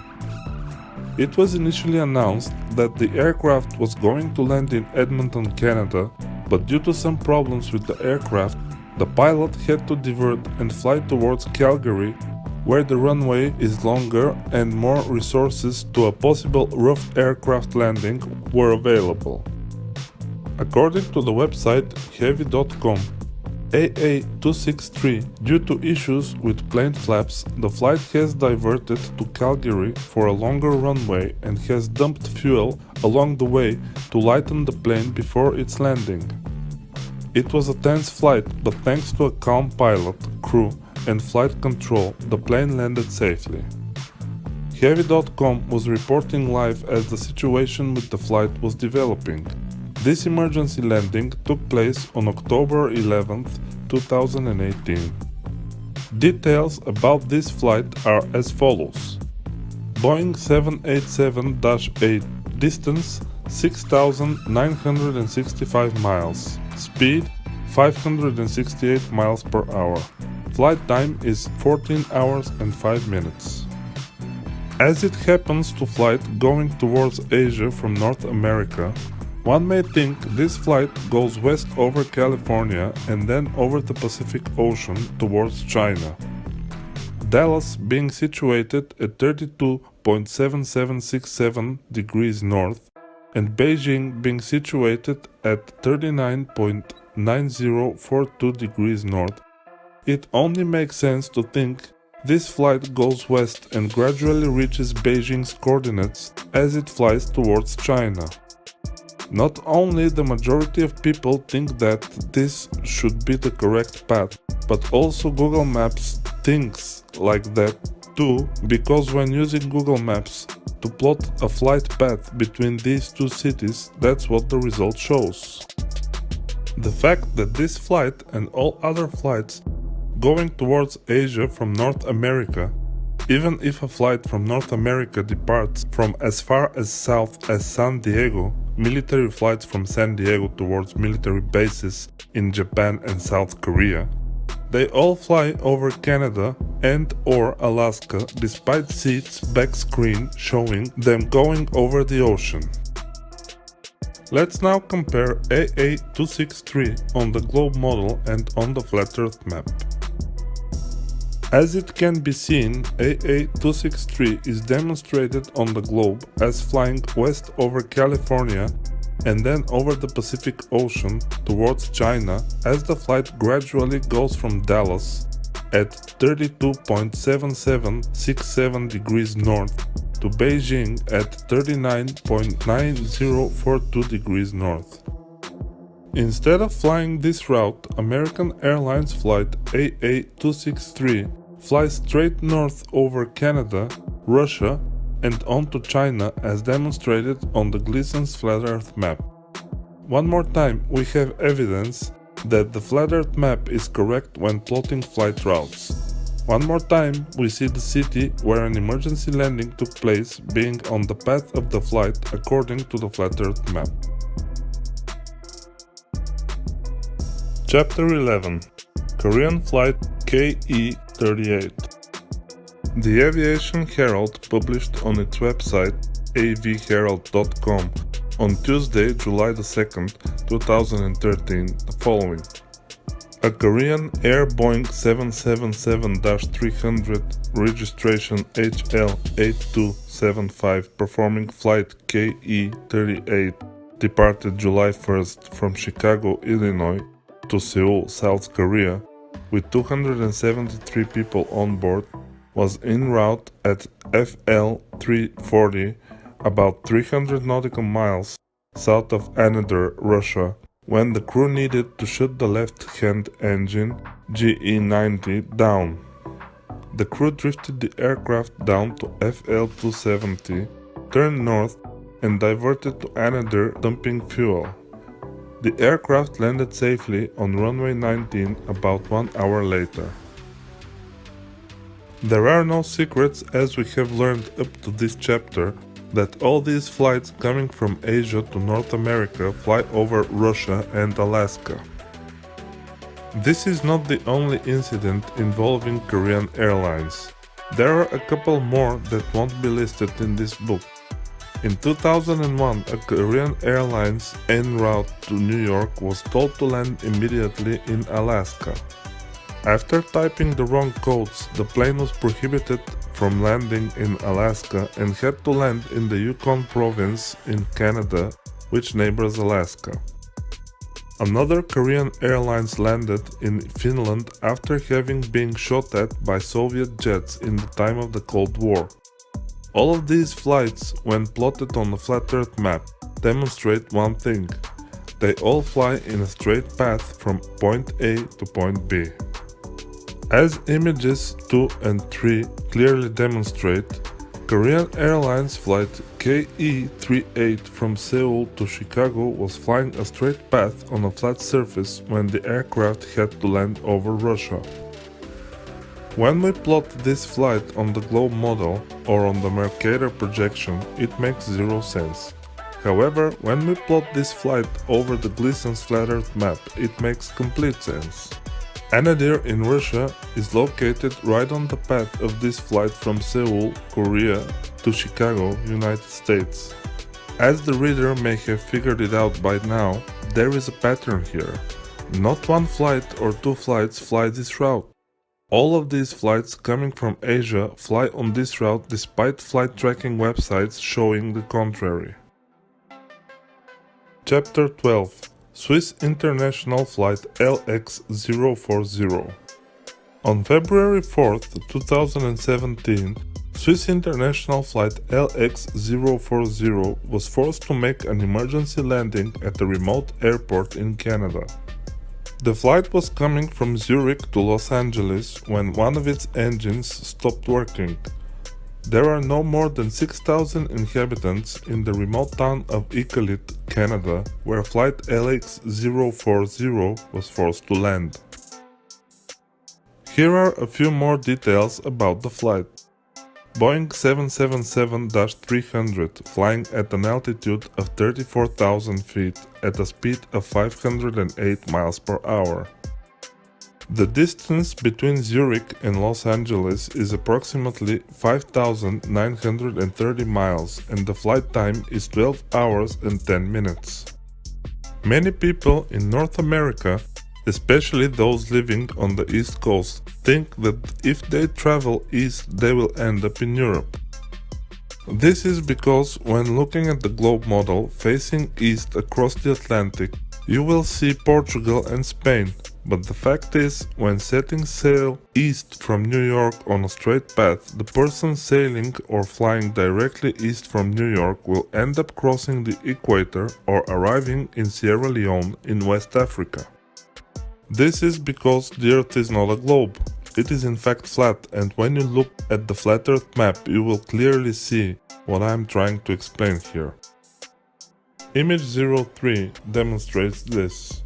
It was initially announced that the aircraft was going to land in Edmonton, Canada, but due to some problems with the aircraft, the pilot had to divert and fly towards Calgary, where the runway is longer and more resources to a possible rough aircraft landing were available. According to the website heavy.com, AA263, due to issues with plane flaps, the flight has diverted to Calgary for a longer runway and has dumped fuel along the way to lighten the plane before its landing. It was a tense flight, but thanks to a calm pilot, crew, and flight control, the plane landed safely. Heavy.com was reporting live as the situation with the flight was developing. This emergency landing took place on October 11, 2018. Details about this flight are as follows. Boeing 787-8, distance 6,965 miles, speed 568 miles per hour. Flight time is 14 hours and 5 minutes. As it happens to flight going towards Asia from North America, one may think this flight goes west over California and then over the Pacific Ocean towards China. Dallas being situated at 32.7767 degrees north and Beijing being situated at 39.9042 degrees north, it only makes sense to think this flight goes west and gradually reaches Beijing's coordinates as it flies towards China. Not only the majority of people think that this should be the correct path, but also Google Maps thinks like that too, because when using Google Maps to plot a flight path between these two cities, that's what the result shows. The fact that this flight and all other flights going towards Asia from North America, even if a flight from North America departs from as far as south as San Diego, military flights from San Diego towards military bases in Japan and South Korea, they all fly over Canada and or Alaska despite seats back screen showing them going over the ocean. Let's now compare AA263 on the globe model and on the flat Earth map. As it can be seen, AA263 is demonstrated on the globe as flying west over California and then over the Pacific Ocean towards China as the flight gradually goes from Dallas at 32.7767 degrees north to Beijing at 39.9042 degrees north. Instead of flying this route, American Airlines flight AA263 flies straight north over Canada, Russia, and on to China as demonstrated on the Gleason's Flat Earth map. One more time, we have evidence that the Flat Earth map is correct when plotting flight routes. One more time, we see the city where an emergency landing took place being on the path of the flight according to the Flat Earth map. Chapter 11. Korean Flight KE38. The Aviation Herald published on its website avherald.com on Tuesday, July 2nd, 2013, the following. A Korean Air Boeing 777-300 registration HL8275 performing flight KE38 departed July 1st from Chicago, Illinois to Seoul, South Korea with 273 people on board, was en route at FL 340 about 300 nautical miles south of Anadyrh, Russia, when the crew needed to shut the left-hand engine GE90 down. The crew drifted the aircraft down to FL-270, turned north, and diverted to another dumping fuel. The aircraft landed safely on runway 19 about 1 hour later. There are no secrets, as we have learned up to this chapter, that all these flights coming from Asia to North America fly over Russia and Alaska. This is not the only incident involving Korean Airlines. There are a couple more that won't be listed in this book. In 2001, a Korean Airlines en route to New York was told to land immediately in Alaska. After typing the wrong codes, the plane was prohibited from landing in Alaska and had to land in the Yukon province in Canada, which neighbors Alaska. Another Korean Airlines landed in Finland after having been shot at by Soviet jets in the time of the Cold War. All of these flights, when plotted on the flat Earth map, demonstrate one thing: they all fly in a straight path from point A to point B. As images 2 and 3 clearly demonstrate, Korean Airlines flight KE38 from Seoul to Chicago was flying a straight path on a flat surface when the aircraft had to land over Russia. When we plot this flight on the globe model or on the Mercator projection, it makes zero sense. However, when we plot this flight over the Gleason's flat Earth map, it makes complete sense. Anadyr in Russia is located right on the path of this flight from Seoul, Korea to Chicago, United States. As the reader may have figured it out by now, there is a pattern here. Not one flight or two flights fly this route. All of these flights coming from Asia fly on this route despite flight tracking websites showing the contrary. Chapter 12. Swiss International Flight LX040. On February 4, 2017, Swiss International Flight LX040 was forced to make an emergency landing at a remote airport in Canada. The flight was coming from Zurich to Los Angeles when one of its engines stopped working. There are no more than 6,000 inhabitants in the remote town of Iqaluit, Canada, where flight LX040 was forced to land. Here are a few more details about the flight. Boeing 777-300 flying at an altitude of 34,000 feet at a speed of 508 miles per hour. The distance between Zurich and Los Angeles is approximately 5,930 miles and the flight time is 12 hours and 10 minutes. Many people in North America, especially those living on the East Coast, think that if they travel east they will end up in Europe. This is because when looking at the globe model facing east across the Atlantic, you will see Portugal and Spain, but the fact is, when setting sail east from New York on a straight path, the person sailing or flying directly east from New York will end up crossing the equator or arriving in Sierra Leone in West Africa. This is because the Earth is not a globe. It is in fact flat, and when you look at the flat Earth map you will clearly see what I am trying to explain here. Image 03 demonstrates this.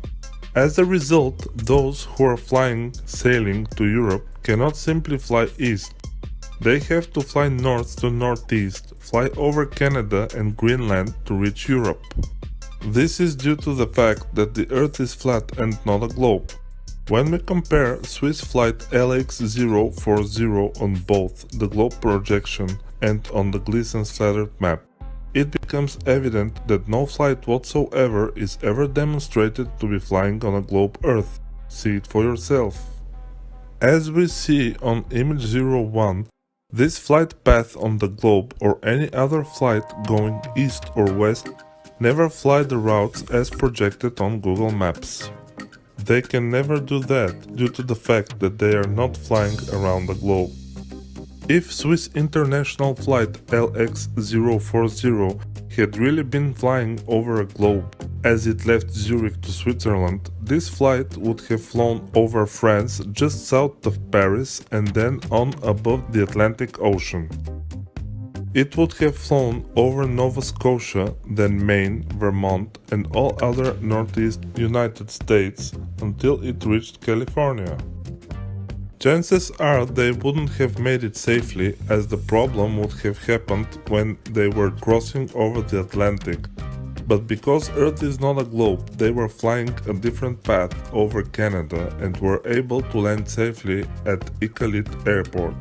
As a result, those who are sailing to Europe cannot simply fly east. They have to fly north to northeast, fly over Canada and Greenland to reach Europe. This is due to the fact that the Earth is flat and not a globe. When we compare Swiss flight LX040 on both the globe projection and on the Gleason's flat Earth map, it becomes evident that no flight whatsoever is ever demonstrated to be flying on a globe Earth. See it for yourself. As we see on image 01, this flight path on the globe or any other flight going east or west never fly the routes as projected on Google Maps. They can never do that due to the fact that they are not flying around the globe. If Swiss International Flight LX040 had really been flying over a globe, as it left Zurich to Switzerland, this flight would have flown over France just south of Paris and then on above the Atlantic Ocean. It would have flown over Nova Scotia, then Maine, Vermont, and all other Northeast United States until it reached California. Chances are they wouldn't have made it safely, as the problem would have happened when they were crossing over the Atlantic. But because Earth is not a globe, they were flying a different path over Canada and were able to land safely at Iqaluit Airport.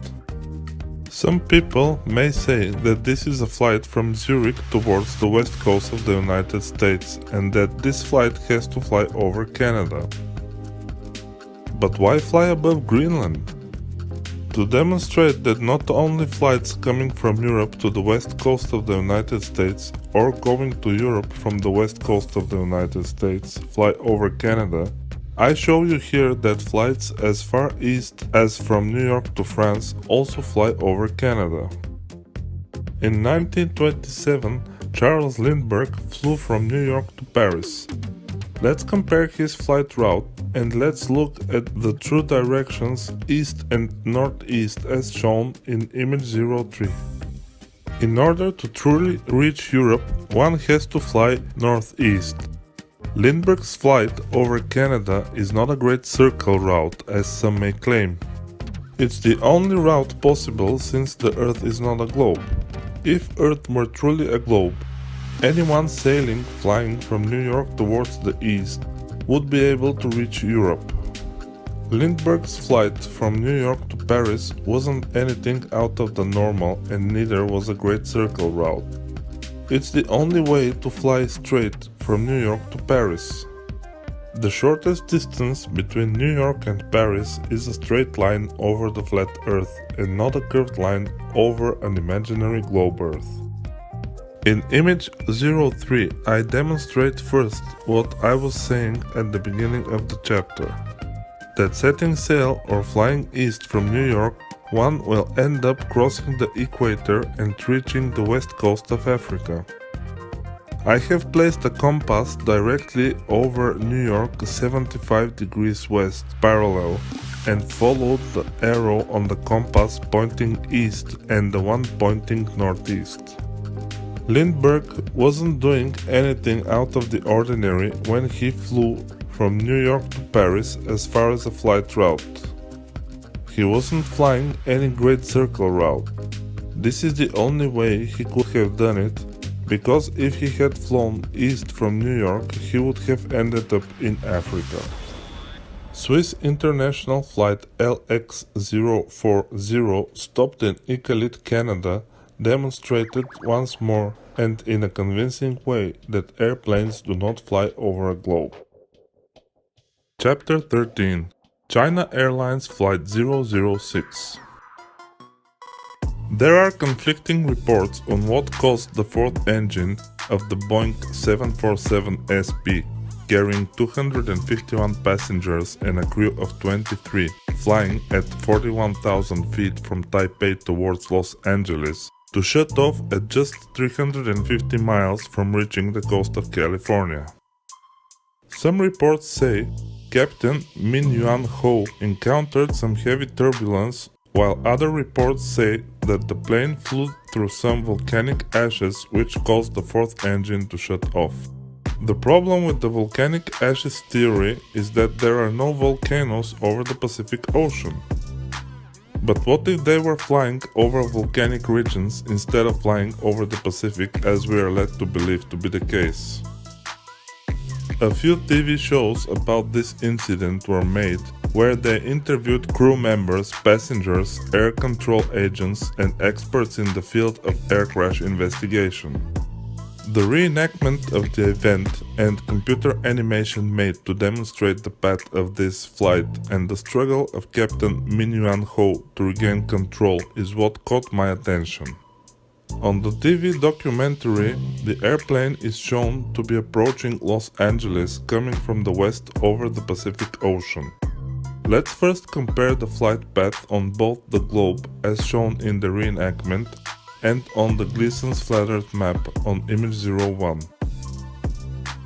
Some people may say that this is a flight from Zurich towards the west coast of the United States and that this flight has to fly over Canada. But why fly above Greenland? To demonstrate that not only flights coming from Europe to the west coast of the United States or going to Europe from the west coast of the United States fly over Canada, I show you here that flights as far east as from New York to France also fly over Canada. In 1927, Charles Lindbergh flew from New York to Paris. Let's compare his flight route and let's look at the true directions east and northeast as shown in image 03. In order to truly reach Europe, one has to fly northeast. Lindbergh's flight over Canada is not a great circle route as some may claim. It's the only route possible since the Earth is not a globe. If Earth were truly a globe, anyone flying from New York towards the east would be able to reach Europe. Lindbergh's flight from New York to Paris wasn't anything out of the normal and neither was a great circle route. It's the only way to fly straight from New York to Paris. The shortest distance between New York and Paris is a straight line over the flat Earth and not a curved line over an imaginary globe Earth. In image 03, I demonstrate first what I was saying at the beginning of the chapter, that setting sail or flying east from New York, one will end up crossing the equator and reaching the west coast of Africa. I have placed a compass directly over New York 75 degrees west parallel and followed the arrow on the compass pointing east and the one pointing northeast. Lindbergh wasn't doing anything out of the ordinary when he flew from New York to Paris as far as a flight route. He wasn't flying any great circle route. This is the only way he could have done it, because if he had flown east from New York, he would have ended up in Africa. Swiss International Flight LX040 stopped in Iqaluit, Canada, demonstrated once more and in a convincing way that airplanes do not fly over a globe. Chapter 13. China Airlines Flight 006. There are conflicting reports on what caused the fourth engine of the Boeing 747 SP, carrying 251 passengers and a crew of 23, flying at 41,000 feet from Taipei towards Los Angeles, to shut off at just 350 miles from reaching the coast of California. Some reports say Captain Min Yuan Ho encountered some heavy turbulence, while other reports say that the plane flew through some volcanic ashes which caused the fourth engine to shut off. The problem with the volcanic ashes theory is that there are no volcanoes over the Pacific Ocean. But what if they were flying over volcanic regions instead of flying over the Pacific, as we are led to believe to be the case? A few TV shows about this incident were made, where they interviewed crew members, passengers, air control agents, and experts in the field of air crash investigation. The reenactment of the event and computer animation made to demonstrate the path of this flight and the struggle of Captain Min Yuan Ho to regain control is what caught my attention. On the TV documentary, the airplane is shown to be approaching Los Angeles coming from the west over the Pacific Ocean. Let's first compare the flight path on both the globe as shown in the reenactment and on the Gleason's flattered map on image 01.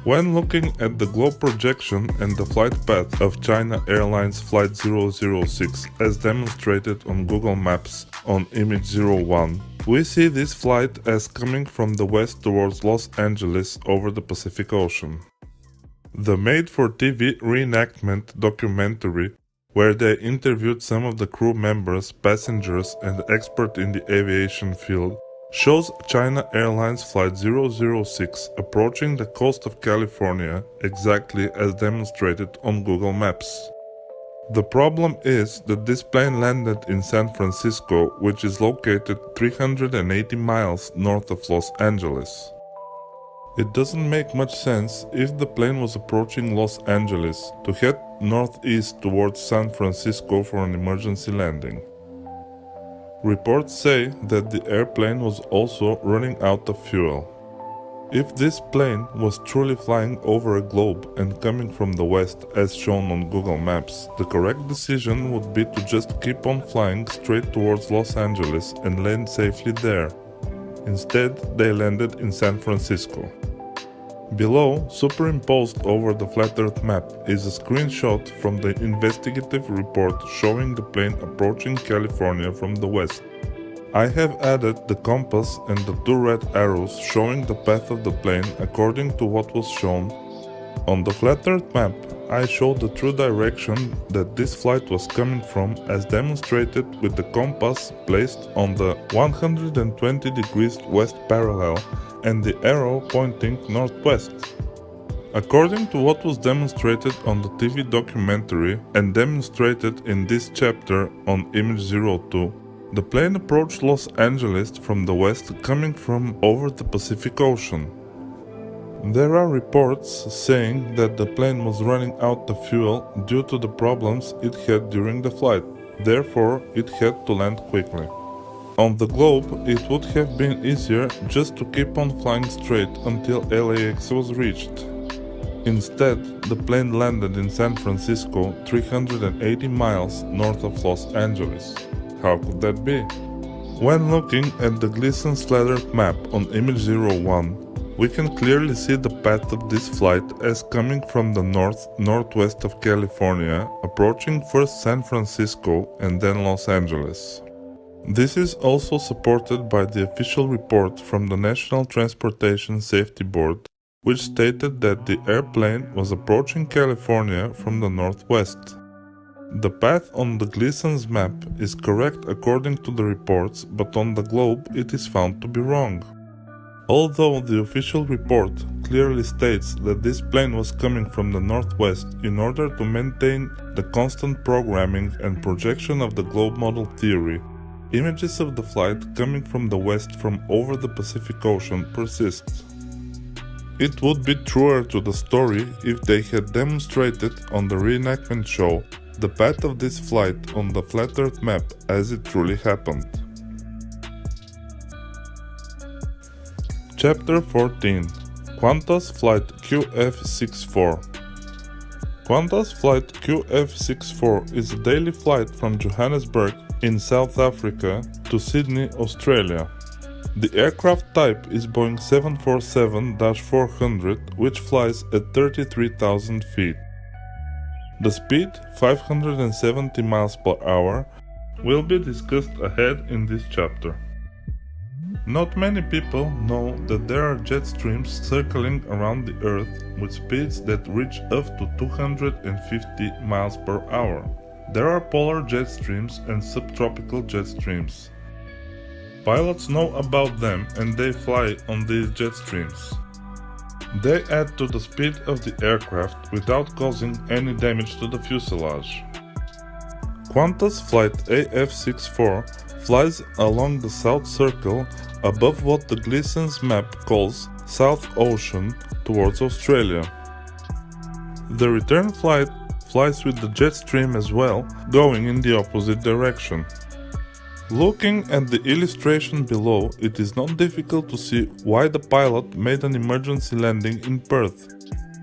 When looking at the globe projection and the flight path of China Airlines Flight 006 as demonstrated on Google Maps on image 01, we see this flight as coming from the west towards Los Angeles over the Pacific Ocean. The made-for-TV reenactment documentary, where they interviewed some of the crew members, passengers, and experts in the aviation field, shows China Airlines Flight 006 approaching the coast of California exactly as demonstrated on Google Maps. The problem is that this plane landed in San Francisco, which is located 380 miles north of Los Angeles. It doesn't make much sense if the plane was approaching Los Angeles to head northeast towards San Francisco for an emergency landing. Reports say that the airplane was also running out of fuel. If this plane was truly flying over a globe and coming from the west as shown on Google Maps, the correct decision would be to just keep on flying straight towards Los Angeles and land safely there. Instead, they landed in San Francisco. Below, superimposed over the flat Earth map, is a screenshot from the investigative report showing the plane approaching California from the west. I have added the compass and the two red arrows showing the path of the plane according to what was shown. On the flat Earth map, I showed the true direction that this flight was coming from as demonstrated with the compass placed on the 120 degrees west parallel and the arrow pointing northwest. According to what was demonstrated on the TV documentary and demonstrated in this chapter on image 02, the plane approached Los Angeles from the west coming from over the Pacific Ocean. There are reports saying that the plane was running out of fuel due to the problems it had during the flight, therefore it had to land quickly. On the globe, it would have been easier just to keep on flying straight until LAX was reached. Instead, the plane landed in San Francisco, 380 miles north of Los Angeles. How could that be? When looking at the Gleason's flat Earth map on image 01, we can clearly see the path of this flight as coming from the northwest of California, approaching first San Francisco and then Los Angeles. This is also supported by the official report from the National Transportation Safety Board, which stated that the airplane was approaching California from the northwest. The path on the Gleason's map is correct according to the reports, but on the globe it is found to be wrong. Although the official report clearly states that this plane was coming from the northwest in order to maintain the constant programming and projection of the globe model theory, images of the flight coming from the west from over the Pacific Ocean persist. It would be truer to the story if they had demonstrated on the reenactment show the path of this flight on the flat Earth map as it truly happened. Chapter 14 Qantas Flight QF64. Qantas Flight QF64 is a daily flight from Johannesburg in South Africa to Sydney, Australia. The aircraft type is Boeing 747-400, which flies at 33,000 feet. The speed, 570 miles per hour, will be discussed ahead in this chapter. Not many people know that there are jet streams circling around the Earth with speeds that reach up to 250 miles per hour. There are polar jet streams and subtropical jet streams. Pilots know about them and they fly on these jet streams. They add to the speed of the aircraft without causing any damage to the fuselage. Qantas Flight AF64 flies along the South Circle above what the Gleason's map calls South Ocean towards Australia. The return flight flies with the jet stream as well, going in the opposite direction. Looking at the illustration below, it is not difficult to see why the pilot made an emergency landing in Perth.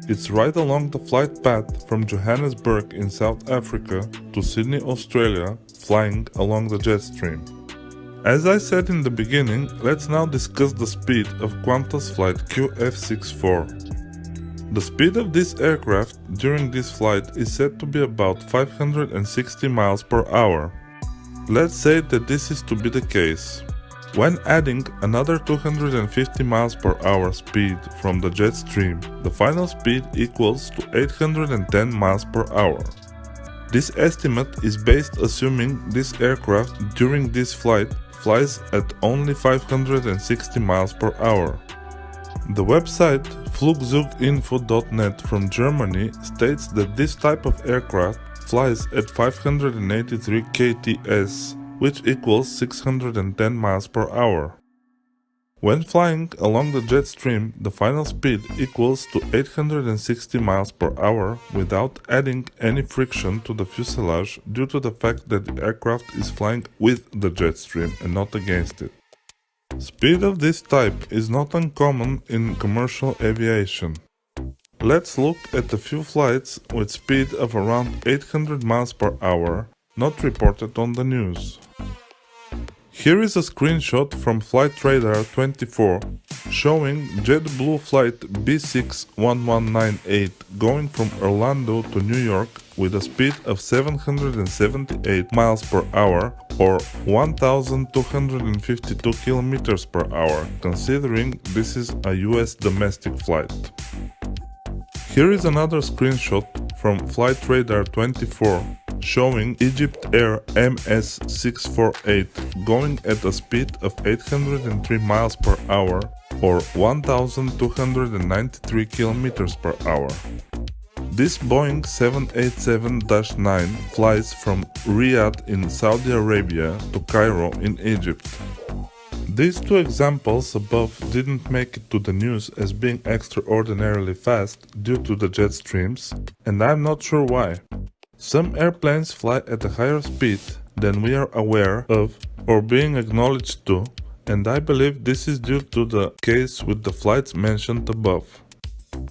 It's right along the flight path from Johannesburg in South Africa to Sydney, Australia, flying along the jet stream. As I said in the beginning, let's now discuss the speed of Qantas Flight QF64. The speed of this aircraft during this flight is said to be about 560 miles per hour. Let's say that this is to be the case. When adding another 250 miles per hour speed from the jet stream, the final speed equals to 810 miles per hour. This estimate is based assuming this aircraft during this flight flies at only 560 miles per hour. The website flugzeuginfo.net from Germany states that this type of aircraft flies at 583 kts, which equals 610 miles per hour. When flying along the jet stream, the final speed equals to 860 miles per hour without adding any friction to the fuselage due to the fact that the aircraft is flying with the jet stream and not against it. Speed of this type is not uncommon in commercial aviation. Let's look at a few flights with speed of around 800 miles per hour, not reported on the news. Here is a screenshot from Flight Radar 24 showing JetBlue flight B61198 going from Orlando to New York with a speed of 778 miles per hour or 1,252 kilometers per hour, considering this is a US domestic flight. Here is another screenshot from Flight Radar 24 showing Egypt Air MS-648 going at a speed of 803 miles per hour or 1,293 kilometers per hour. This Boeing 787-9 flies from Riyadh in Saudi Arabia to Cairo in Egypt. These two examples above didn't make it to the news as being extraordinarily fast due to the jet streams, and I'm not sure why. Some airplanes fly at a higher speed than we are aware of or being acknowledged to, and I believe this is due to the case with the flights mentioned above.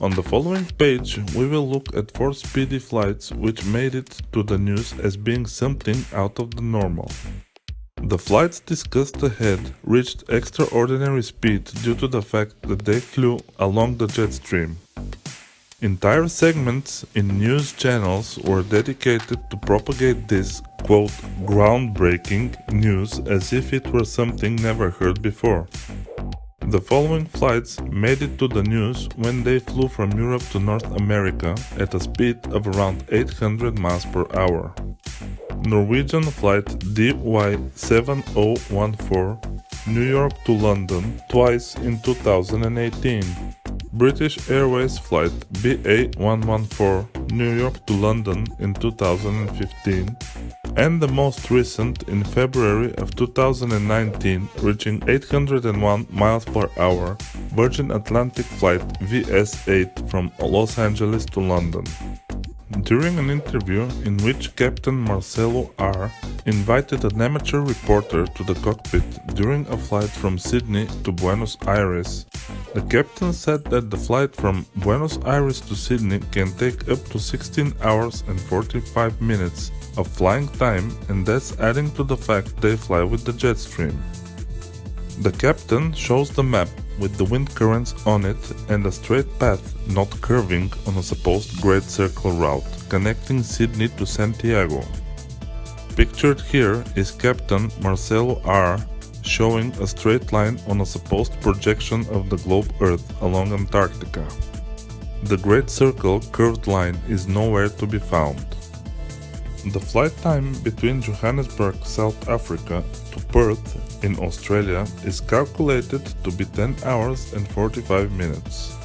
On the following page, we will look at 4 speedy flights which made it to the news as being something out of the normal. The flights discussed ahead reached extraordinary speed due to the fact that they flew along the jet stream. Entire segments in news channels were dedicated to propagate this, quote, groundbreaking news as if it were something never heard before. The following flights made it to the news when they flew from Europe to North America at a speed of around 800 miles per hour. Norwegian flight DY7014 New York to London twice in 2018. British Airways flight BA114 New York to London in 2015, and the most recent in February of 2019 reaching 801 miles per hour Virgin Atlantic flight VS8 from Los Angeles to London. During an interview in which Captain Marcelo R. invited an amateur reporter to the cockpit during a flight from Sydney to Buenos Aires, the captain said that the flight from Buenos Aires to Sydney can take up to 16 hours and 45 minutes of flying time, and that's adding to the fact they fly with the jet stream. The captain shows the map with the wind currents on it and a straight path not curving on a supposed Great Circle route connecting Sydney to Santiago. Pictured here is Captain Marcelo R. showing a straight line on a supposed projection of the globe Earth along Antarctica. The Great Circle curved line is nowhere to be found. The flight time between Johannesburg, South Africa to Perth in Australia is calculated to be 10 hours and 45 minutes.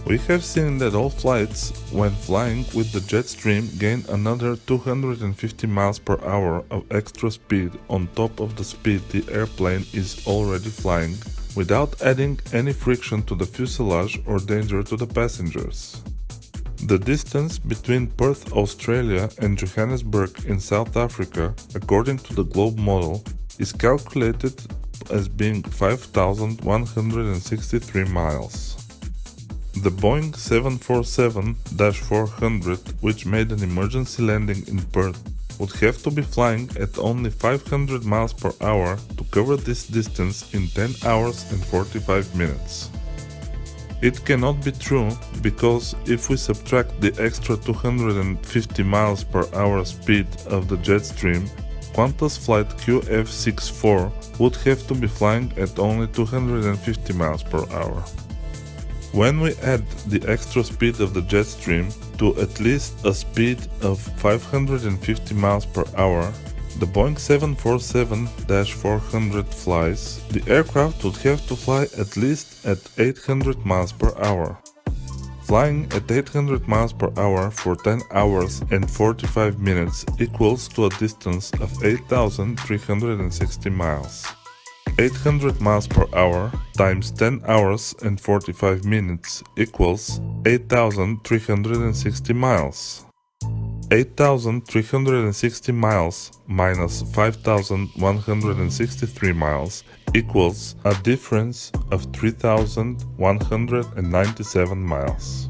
We have seen that all flights, when flying with the jet stream, gain another 250 miles per hour of extra speed on top of the speed the airplane is already flying, without adding any friction to the fuselage or danger to the passengers. The distance between Perth, Australia and Johannesburg in South Africa, according to the globe model, is calculated as being 5,163 miles. The Boeing 747-400, which made an emergency landing in Perth, would have to be flying at only 500 miles per hour to cover this distance in 10 hours and 45 minutes. It cannot be true because if we subtract the extra 250 miles per hour speed of the jet stream, Qantas flight QF64 would have to be flying at only 250 miles per hour. When we add the extra speed of the jet stream to at least a speed of 550 miles per hour, the Boeing 747-400 flies, the aircraft would have to fly at least at 800 miles per hour. Flying at 800 miles per hour for 10 hours and 45 minutes equals to a distance of 8,360 miles. 800 miles per hour times 10 hours and 45 minutes equals 8,360 miles. 8,360 miles minus 5,163 miles equals a difference of 3,197 miles.